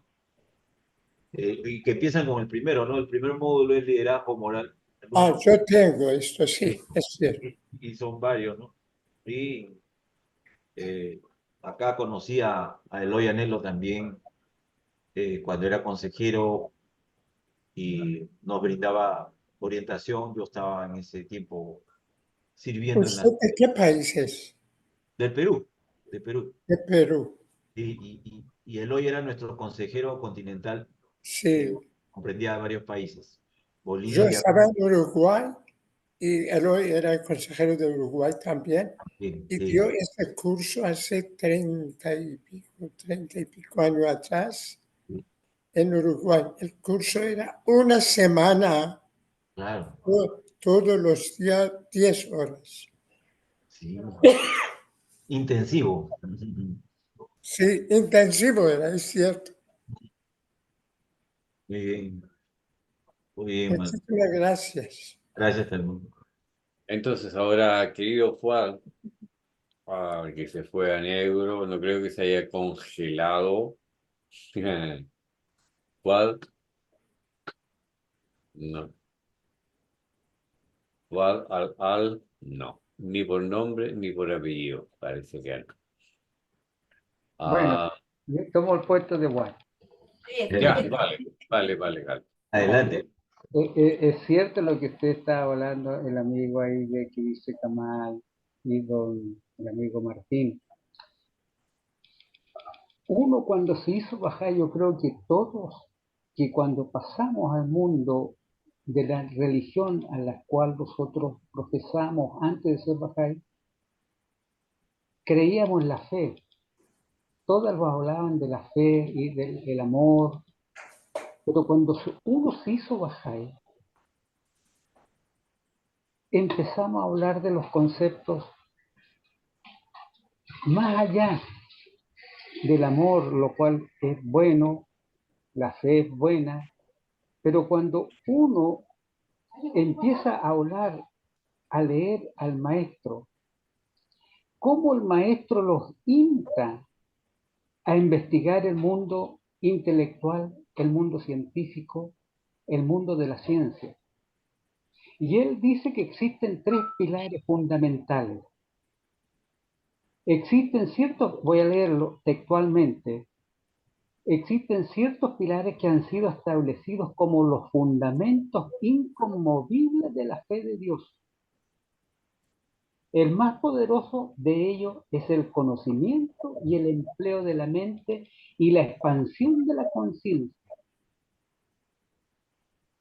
B: y que empiezan con el primero, ¿no? El primer módulo es liderazgo moral.
F: Ah, yo tengo esto,
B: Sí,
F: sí, es cierto.
B: y son varios, ¿no? Y acá conocí a Eloy Anhelo también cuando era consejero y nos brindaba orientación. Yo estaba en ese tiempo sirviendo en
F: ¿Usted
B: la...
F: de qué país es?
B: del Perú, de Perú.
F: De Perú.
B: Y Eloy era nuestro consejero continental, que
F: Sí.
B: comprendía varios países.
F: Yo
B: Bolivia,
F: estaba en Uruguay y Eloy era el consejero de Uruguay también.
B: sí,
F: Y dio
B: sí,
F: este curso hace 30 y pico años atrás
B: sí,
F: en Uruguay. El curso era una semana,
B: claro,
F: todos los días, 10 horas.
B: sí, intensivo.
F: Sí, intensivo era, es cierto.
B: Muy bien, man.
F: Muchísimas gracias.
B: Gracias, Telmo.
A: Entonces, ahora, querido Juan, que se fue a negro, no creo que se haya congelado. Juan, no. Juan no. Ni por nombre ni por apellido, parece que no.
G: Bueno,
A: Ah,
G: yo tomo el puesto de Juan.
A: ya, vale.
B: Adelante.
G: Es cierto lo que usted estaba hablando, el amigo ahí de que dice Kamal y el amigo Martín. uno cuando se hizo Bahá'í, yo creo que todos, que cuando pasamos al mundo de la religión a la cual nosotros profesamos antes de ser Bahá'í, creíamos en la fe. Todas nos hablaban de la fe y del amor, pero cuando uno se hizo Bahá'í, empezamos a hablar de los conceptos más allá del amor, lo cual es bueno, la fe es buena, pero cuando uno empieza a hablar, a leer al maestro, cómo el maestro los insta a investigar el mundo intelectual, el mundo científico, el mundo de la ciencia. Y él dice que existen 3 pilares fundamentales. Existen ciertos, voy a leerlo textualmente, existen ciertos pilares que han sido establecidos como los fundamentos inconmovibles de la fe de Dios. El más poderoso de ellos es el conocimiento y el empleo de la mente y la expansión de la conciencia.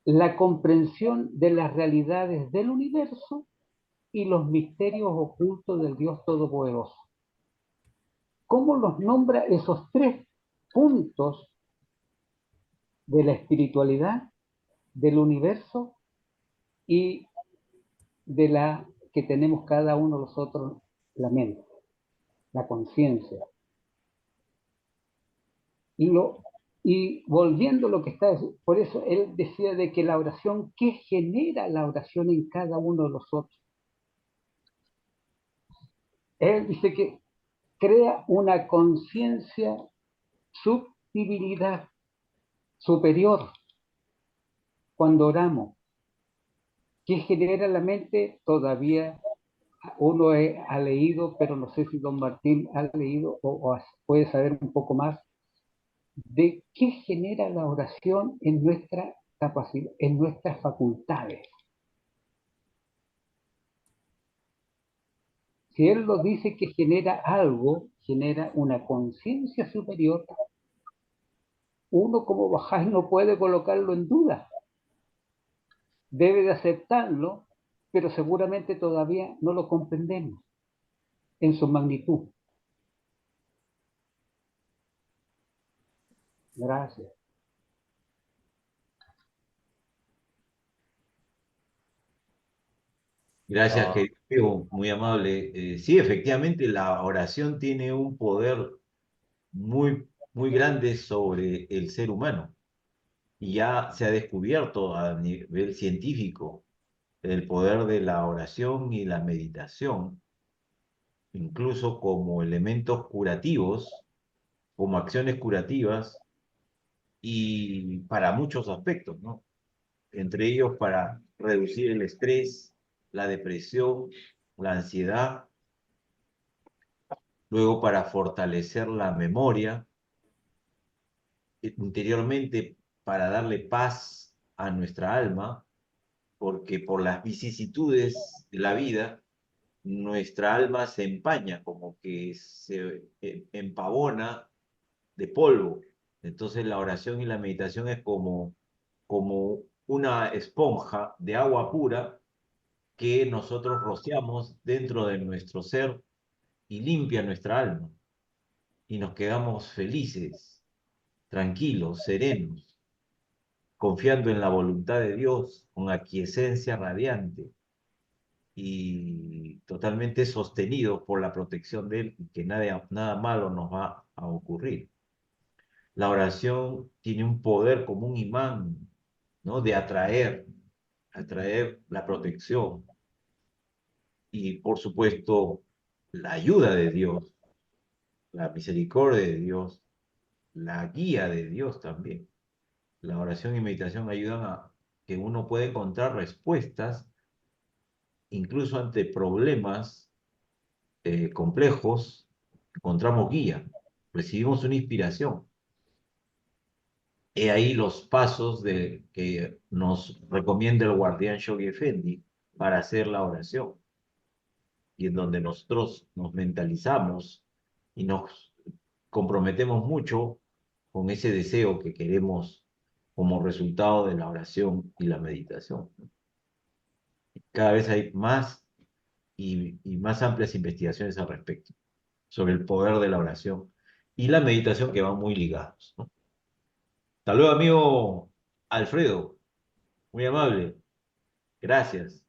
G: La comprensión de las realidades del universo y los misterios ocultos del Dios Todopoderoso. ¿Cómo los nombra esos 3 puntos de la espiritualidad, del universo y de la que tenemos cada uno de nosotros, la mente, la conciencia? Y volviendo a lo que está, por eso él decía de que la oración, ¿qué genera la oración en cada uno de nosotros? Él dice que crea una conciencia, subdivinidad superior cuando oramos. ¿Qué genera la mente? Todavía uno ha leído, pero no sé si don Martín ha leído o puede saber un poco más de qué genera la oración en nuestra capacidad, en nuestras facultades. Si él lo dice que genera algo, genera una conciencia superior, uno como Bahá'í no puede colocarlo en duda. Debe de aceptarlo, pero seguramente todavía no lo comprendemos en su magnitud. Gracias.
B: Gracias,
A: Ah,
B: querido, muy amable. Sí, efectivamente, la oración tiene un poder muy grande sobre el ser humano. Y ya se ha descubierto a nivel científico el poder de la oración y la meditación, incluso como elementos curativos, como acciones curativas y para muchos aspectos, ¿no? Entre ellos para reducir el estrés, la depresión, la ansiedad, luego para fortalecer la memoria, interiormente para darle paz a nuestra alma, porque por las vicisitudes de la vida, nuestra alma se empaña, como que se empavona de polvo. Entonces la oración y la meditación es como una esponja de agua pura que nosotros rociamos dentro de nuestro ser y limpia nuestra alma. Y nos quedamos felices, tranquilos, serenos, confiando en la voluntad de Dios, con aquiescencia radiante y totalmente sostenidos por la protección de Él, y que nada malo nos va a ocurrir. La oración tiene un poder como un imán, ¿no? De atraer la protección y, por supuesto, la ayuda de Dios, la misericordia de Dios, la guía de Dios también. La oración y meditación ayudan a que uno pueda encontrar respuestas incluso ante problemas complejos. Encontramos guía, recibimos una inspiración. He ahí los pasos que nos recomienda el guardián Shoghi Effendi para hacer la oración, y en donde nosotros nos mentalizamos y nos comprometemos mucho con ese deseo que queremos como resultado de la oración y la meditación. Cada vez hay más y más amplias investigaciones al respecto sobre el poder de la oración y la meditación, que van muy ligados, ¿no? Hasta luego, amigo Alfredo. Muy amable. Gracias.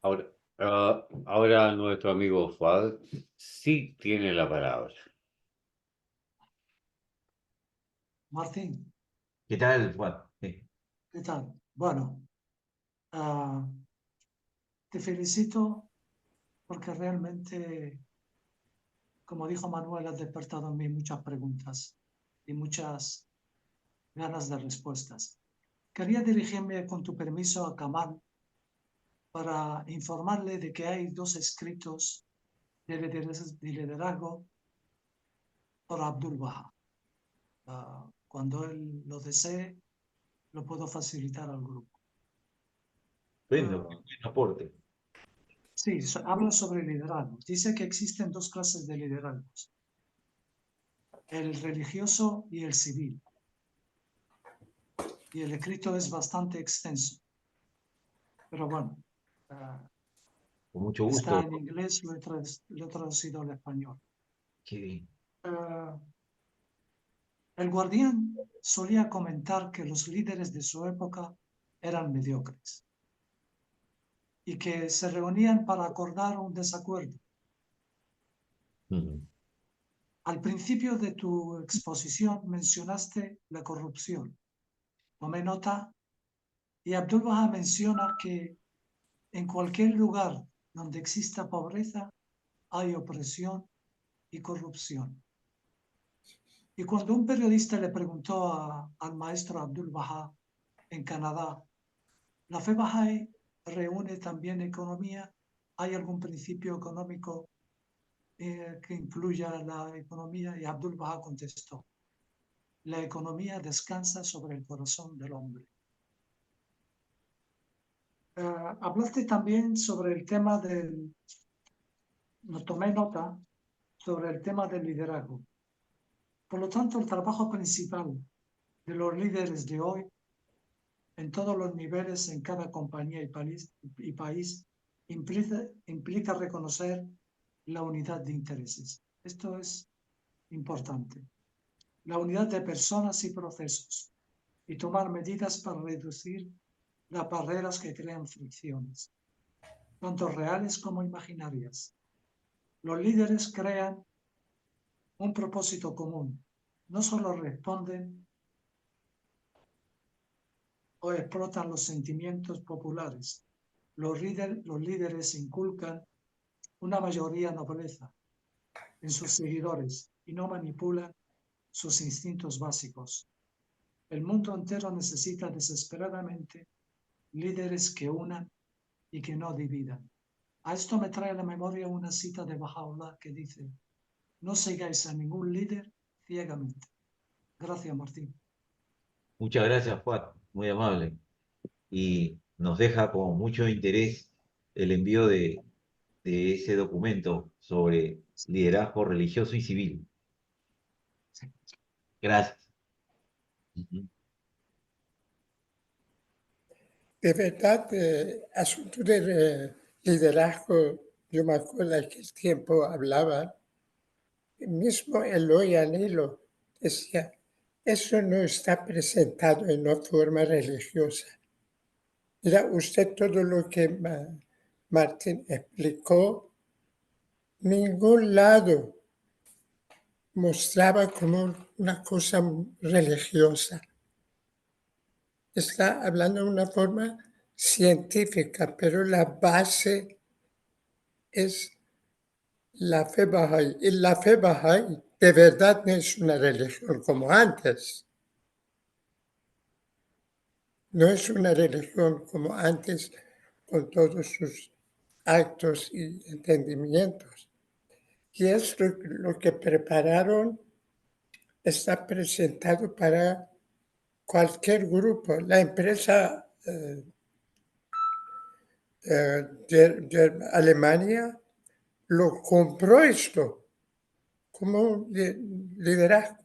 A: Ahora, ahora nuestro amigo Fuad sí tiene la palabra.
D: Martín,
B: ¿Qué tal, Juan?
D: ¿qué tal? Bueno, ah, te felicito porque realmente, como dijo Manuel, has despertado en mí muchas preguntas y muchas ganas de respuestas. Quería dirigirme, con tu permiso, a Kamal para informarle de que hay 2 escritos de liderazgo por Abdul Baha. Cuando él lo desee, lo puedo facilitar al grupo.
B: Bueno, qué buen aporte.
D: Sí, habla sobre liderazgo. Dice que existen 2 clases de liderazgos: el religioso y el civil. Y el escrito es bastante extenso. Pero bueno,
B: Con mucho
D: está
B: gusto.
D: en inglés, lo he traducido al español.
B: Sí.
D: El Guardián solía comentar que los líderes de su época eran mediocres y que se reunían para acordar un desacuerdo. Al principio de tu exposición mencionaste la corrupción. Tomé nota y Abdul Baha menciona que en cualquier lugar donde exista pobreza hay opresión y corrupción. Y cuando un periodista le preguntó al maestro Abdul Baha en Canadá, ¿la fe Bahá'í reúne también economía? ¿Hay algún principio económico que incluya la economía? Y Abdul Baha contestó: la economía descansa sobre el corazón del hombre. Hablaste también sobre el tema no tomé nota, sobre el tema del liderazgo. Por lo tanto, el trabajo principal de los líderes de hoy, en todos los niveles, en cada compañía y país, implica reconocer la unidad de intereses. Esto es importante. La unidad de personas y procesos, y tomar medidas para reducir las barreras que crean fricciones, tanto reales como imaginarias. Los líderes crean un propósito común. No solo responden o explotan los sentimientos populares. Los líderes inculcan una mayoría nobleza en sus seguidores y no manipulan sus instintos básicos. El mundo entero necesita desesperadamente líderes que unan y que no dividan. A esto me trae a la memoria una cita de Baha'u'lláh que dice: no sigáis a ningún líder ciegamente. Gracias, Martín.
B: Muchas gracias, Juan. Muy amable. Y nos deja con mucho interés el envío de ese documento sobre liderazgo religioso y civil. Gracias.
F: De verdad, asunto de liderazgo, yo me acuerdo que aquel tiempo hablaba, mismo Eloy Anhelo decía, eso no está presentado en una forma religiosa. Mira, usted todo lo que Martín explicó, ningún lado mostraba como una cosa religiosa. Está hablando de una forma científica, pero la base es la fe Bahá'í. Y la fe Bahá'í de verdad no es una religión como antes. No es una religión como antes con todos sus actos y entendimientos. Y es lo que prepararon, está presentado para cualquier grupo. La empresa de Alemania lo compró esto como liderazgo,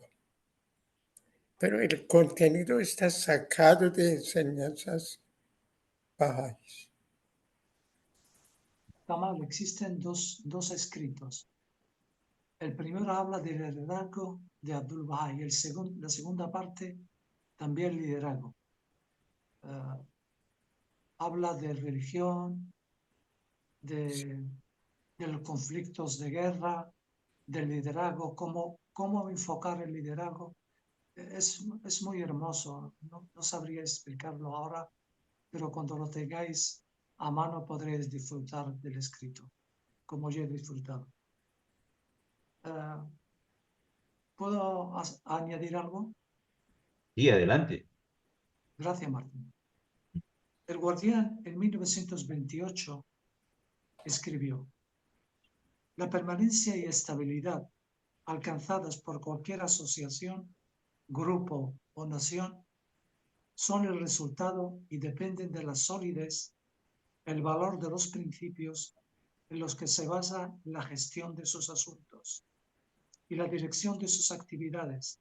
F: pero el contenido está sacado de enseñanzas bahá'ís.
D: Kamal, existen dos escritos. El primero habla del liderazgo de Abdul Baha y la segunda parte también liderazgo. Habla de religión, de los conflictos de guerra, del liderazgo, cómo enfocar el liderazgo. Es muy hermoso, no sabría explicarlo ahora, pero cuando lo tengáis a mano podréis disfrutar del escrito, como yo he disfrutado. ¿Puedo añadir algo?
B: Sí, adelante.
D: Gracias, Martín. El Guardián en 1928 escribió: la permanencia y estabilidad alcanzadas por cualquier asociación, grupo o nación son el resultado y dependen de la solidez, el valor de los principios en los que se basa la gestión de sus asuntos y la dirección de sus actividades.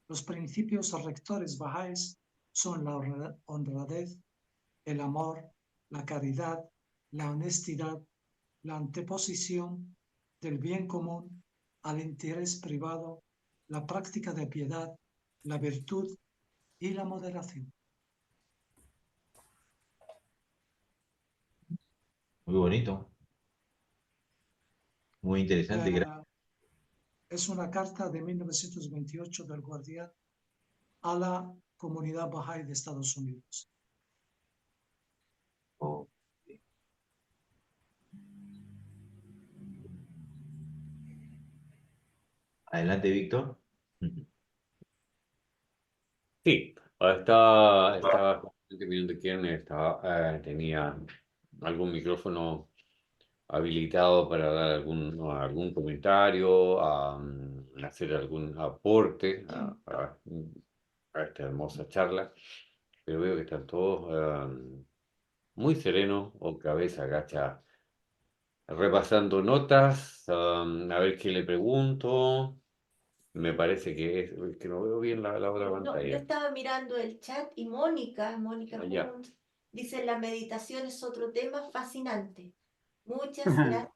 D: Los principios rectores bahá'ís son la honradez, el amor, la caridad, la honestidad, la anteposición del bien común al interés privado, la práctica de piedad, la virtud y la moderación.
B: Muy bonito. Muy interesante.
D: Es una carta de 1928 del Guardián a la comunidad Bahá'í de Estados Unidos.
B: Oh. Adelante, Víctor.
A: Sí, estaba viendo quién tenía algún micrófono habilitado para dar algún comentario, hacer algún aporte a esta hermosa charla, pero veo que están todos muy serenos o cabeza agacha, repasando notas, a ver qué le pregunto. Me parece que no veo bien la otra
E: No,
A: pantalla.
E: yo estaba mirando el chat y Mónica
A: Ya.
E: Hunt dice: la meditación es otro tema fascinante. Muchas gracias,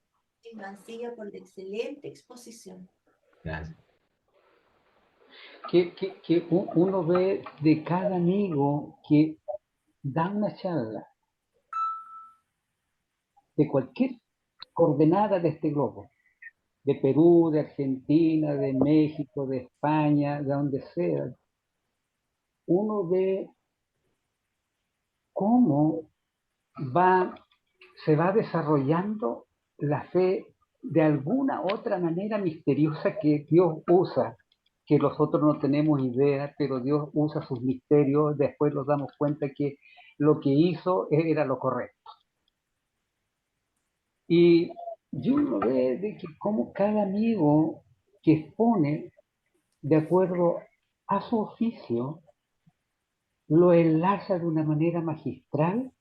E: Mancilla, por la excelente exposición.
B: Gracias.
G: Que uno ve de cada amigo que da una charla de cualquier coordenada de este globo, de Perú, de Argentina, de México, de España, de donde sea, uno ve cómo se va desarrollando la fe de alguna otra manera misteriosa que Dios usa, que nosotros no tenemos idea, pero Dios usa sus misterios, después nos damos cuenta que lo que hizo era lo correcto. Y uno ve de que cómo cada amigo que expone de acuerdo a su oficio, lo enlaza de una manera magistral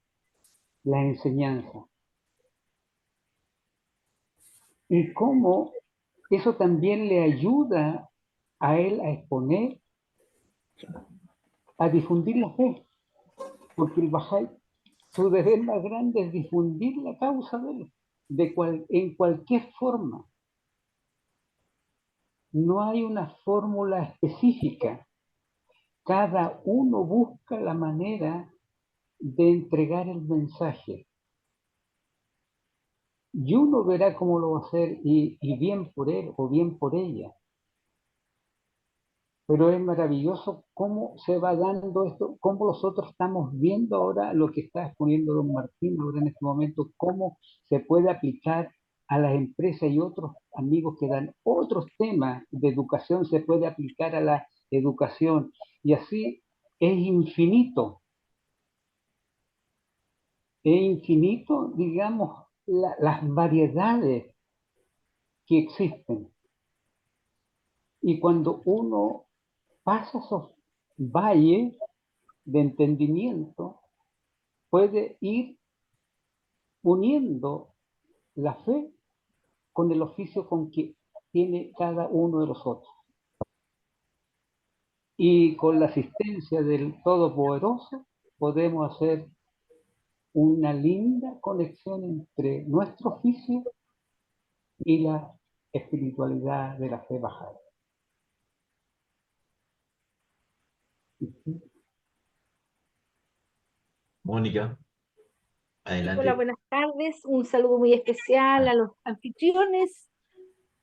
G: la enseñanza. Y cómo eso también le ayuda a él a exponer, a difundir la fe. Porque el Bahá'í, su deber más grande es difundir la causa de él, en cualquier forma. No hay una fórmula específica. Cada uno busca la manera de entregar el mensaje. Y uno verá cómo lo va a hacer y bien por él o bien por ella. Pero es maravilloso cómo se va dando esto, cómo nosotros estamos viendo ahora lo que está exponiendo don Martín ahora en este momento, cómo se puede aplicar a las empresas y otros amigos que dan otros temas de educación, se puede aplicar a la educación. Y así es infinito, digamos, las variedades que existen. Y cuando uno pasa esos valles de entendimiento, puede ir uniendo la fe con el oficio con que tiene cada uno de los otros. Y con la asistencia del Todopoderoso podemos hacer una linda conexión entre nuestro oficio y la espiritualidad de la fe Bahá'í.
B: Mónica,
I: Hola,
B: adelante.
I: buenas tardes. Un saludo muy especial a los anfitriones,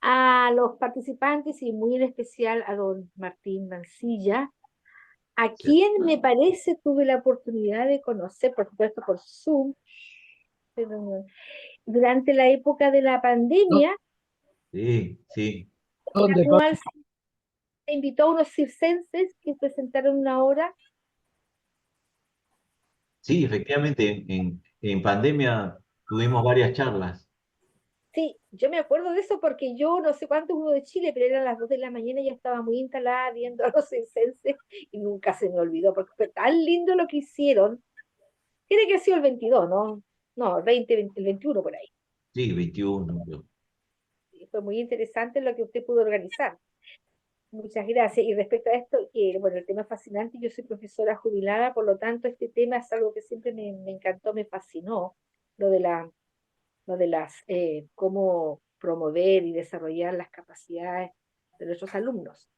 I: a los participantes y muy en especial a don Martín Mancilla, a quien me parece tuve la oportunidad de conocer, por supuesto por Zoom, durante la época de la pandemia,
B: Sí, sí,
I: en la cual se invitó a unos circenses que presentaron una obra.
B: sí, efectivamente, en pandemia tuvimos varias charlas.
I: Sí, yo me acuerdo de eso porque yo no sé cuánto hubo de Chile, pero eran las 2 de la mañana y ya estaba muy instalada viendo a los circenses y nunca se me olvidó porque fue tan lindo lo que hicieron. Tiene que haber sido el 22, ¿no? No, el 20, el 21 por ahí.
B: Sí, 21.
I: Y fue muy interesante lo que usted pudo organizar. Muchas gracias. Y respecto a esto, bueno, el tema es fascinante. Yo soy profesora jubilada, por lo tanto, este tema es algo que siempre me encantó, me fascinó, lo de cómo promover y desarrollar las capacidades de nuestros alumnos.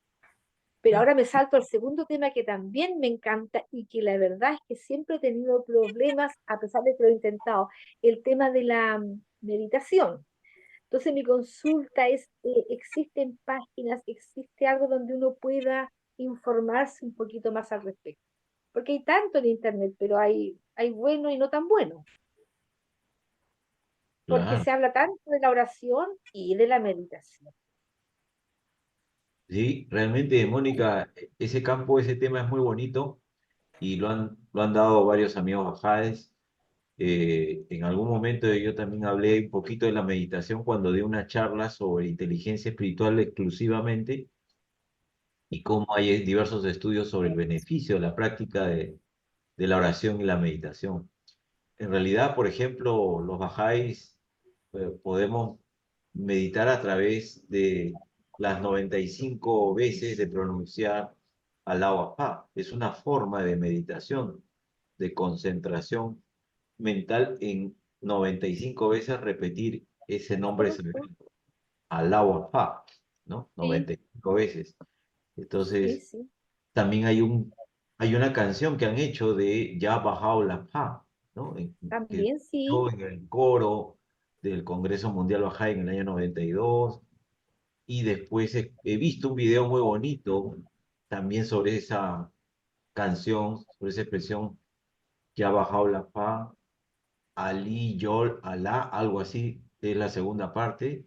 I: Pero ahora me salto al segundo tema que también me encanta y que la verdad es que siempre he tenido problemas, a pesar de que lo he intentado, el tema de la meditación. Entonces mi consulta es, ¿existen páginas, existe algo donde uno pueda informarse un poquito más al respecto? Porque hay tanto en internet, pero hay bueno y no tan bueno. Porque
B: Claro,
I: se habla tanto de la oración y de la meditación.
B: sí, realmente, Mónica, ese campo, ese tema es muy bonito y lo han dado varios amigos bajáes. En algún momento yo también hablé un poquito de la meditación cuando di una charla sobre inteligencia espiritual exclusivamente y cómo hay diversos estudios sobre el beneficio de la práctica de la oración y la meditación. En realidad, por ejemplo, los bajáis podemos meditar a través de las 95 veces de pronunciar Allahu Akbar. Es una forma de meditación, de concentración mental en 95 veces repetir ese nombre sagrado, Allahu Akbar, ¿no?
I: Sí,
B: 95 veces.
I: sí,
B: Entonces,
I: sí.
B: también hay una canción que han hecho de Ya Baha'u'llah, ¿no? Que
I: También sí.
B: yo en el coro del Congreso Mundial Bahá'í en el año 92, y después he visto un video muy bonito también sobre esa canción, sobre esa expresión Ya Baha'u'llah, Ali Yol Alá, algo así, es la segunda parte,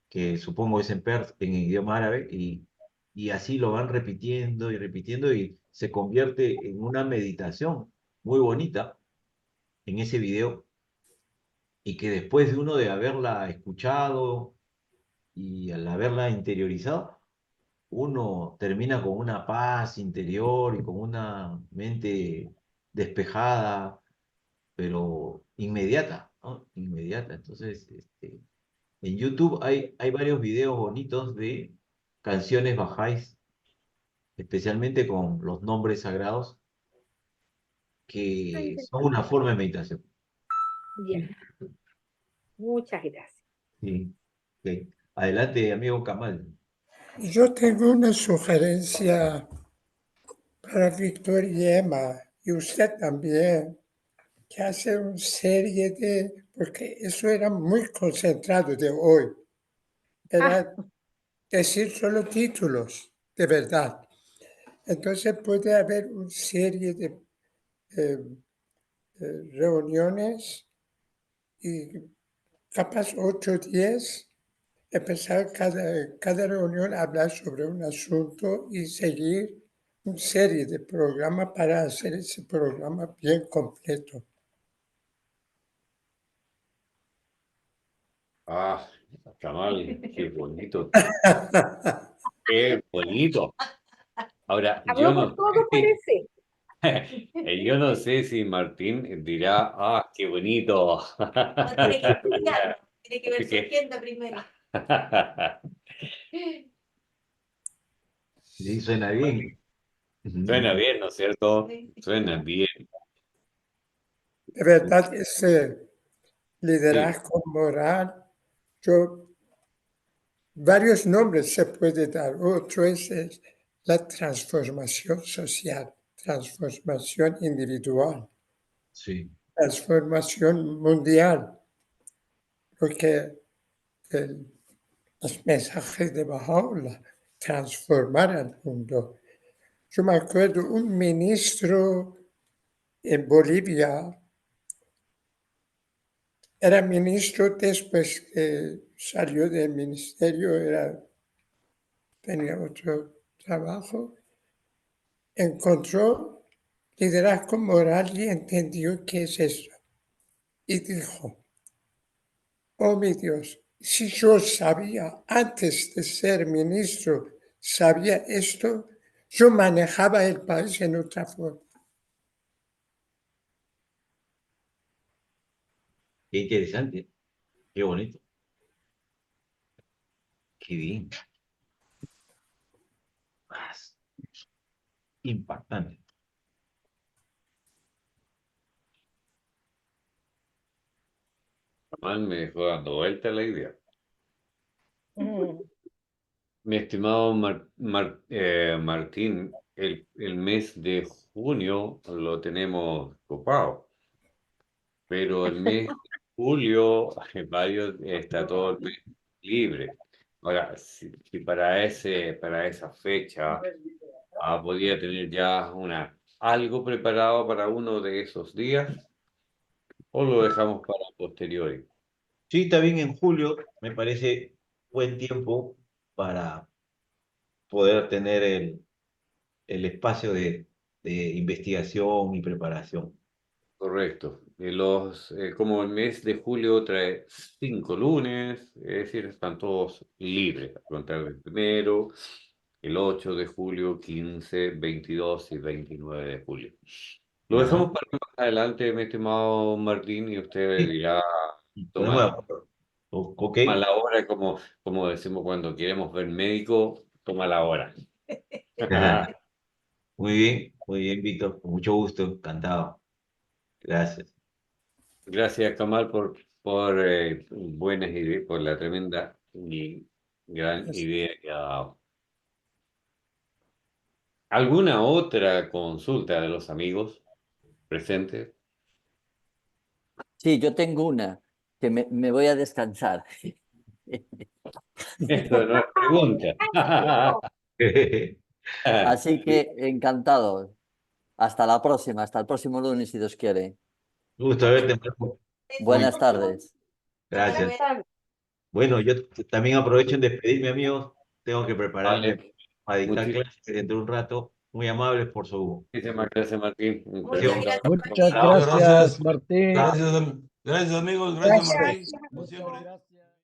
B: que supongo es en idioma árabe, y así lo van repitiendo y repitiendo y se convierte en una meditación muy bonita en ese video y que después de uno de haberla escuchado y al haberla interiorizado, uno termina con una paz interior y con una mente despejada, pero inmediata, ¿no? Inmediata. Entonces, en YouTube hay varios videos bonitos de canciones bajáis, especialmente con los nombres sagrados,
I: Ah,
B: que son una
I: interesante.
B: forma de meditación.
I: Ya, muchas gracias.
B: Sí. Ok. Adelante, amigo Kamal.
F: Yo tengo una sugerencia para Víctor y Emma, y usted también, que hace una serie porque eso era muy concentrado de hoy,
I: Ah,
F: era decir solo títulos, de verdad. Entonces puede haber una serie de eh, reuniones y capaz 8 o 10, empezar cada reunión a hablar sobre un asunto y seguir una serie de programas para hacer ese programa bien completo.
A: Ah, Kamal, qué bonito, qué bonito. Ahora,
I: habló por todo, parece.
A: yo no sé si Martín dirá, ah, qué bonito.
E: No tiene que explicar. Tiene que ver
A: Así
E: su
A: que-
E: agenda primero.
B: Sí, suena bien.
A: Suena bien, ¿no es cierto?
E: Sí.
A: Suena bien.
F: De verdad, ese liderazgo moral, varios nombres se puede dar. Otro es la transformación social, transformación individual,
B: Sí.
F: transformación mundial, porque los mensajes de Bahá'u'lláh, transformar al mundo. Yo me acuerdo un ministro en Bolivia, era ministro después que salió del ministerio, tenía otro trabajo, encontró liderazgo moral y entendió qué es eso. Y dijo, oh mi Dios, si yo sabía antes de ser ministro, sabía esto, yo manejaba el país en otra forma.
B: Qué interesante. Qué bonito. Qué bien. Más impactante.
A: Jamás me dejó dando vuelta la idea.
I: Mm.
A: Mi estimado Martín, el mes de junio lo tenemos copado, pero el mes de julio, está todo el mes libre. Ahora, si para esa fecha podría tener ya algo preparado para uno de esos días, o lo dejamos para posteriori.
B: Sí, está bien en julio, me parece buen tiempo para poder tener el espacio de investigación y preparación.
A: Correcto. Como el mes de julio trae 5 lunes, es decir, están todos libres, a contar del 1, el 8 de julio, 15, 22 y 29 de julio. Lo
B: ¿Ya?
A: dejamos para más adelante, mi estimado Martín, y usted
B: Sí,
A: dirá,
B: ponemos de
A: toma,
B: acuerdo. Ok.
A: toma la hora, como decimos cuando queremos ver médico, toma la hora.
B: Muy bien, Víctor, con mucho gusto, encantado. Gracias.
A: Gracias, Kamal, por buenas ideas, por la tremenda y gran idea que ha dado. ¿Alguna otra consulta de los amigos presentes?
H: Sí, yo tengo una, que me voy a descansar.
A: Esto no es pregunta.
H: Así que encantado. Hasta la próxima, hasta el próximo lunes, si Dios quiere.
B: Gusto verte, Marco. Muy
H: Buenas tardes.
B: gracias.
I: Tarde.
B: Bueno, yo también aprovecho en despedirme, amigos. Tengo que prepararme
A: Vale.
B: para dictar
A: Muchísimas
B: clases dentro de un rato. Muy amables por su
A: gracias, Martín.
E: Muchas gracias.
J: Muchas
B: Chao.
J: gracias, Martín.
K: Gracias, amigos. Gracias,
F: Gracias.
K: Martín. Como siempre.
J: Gracias.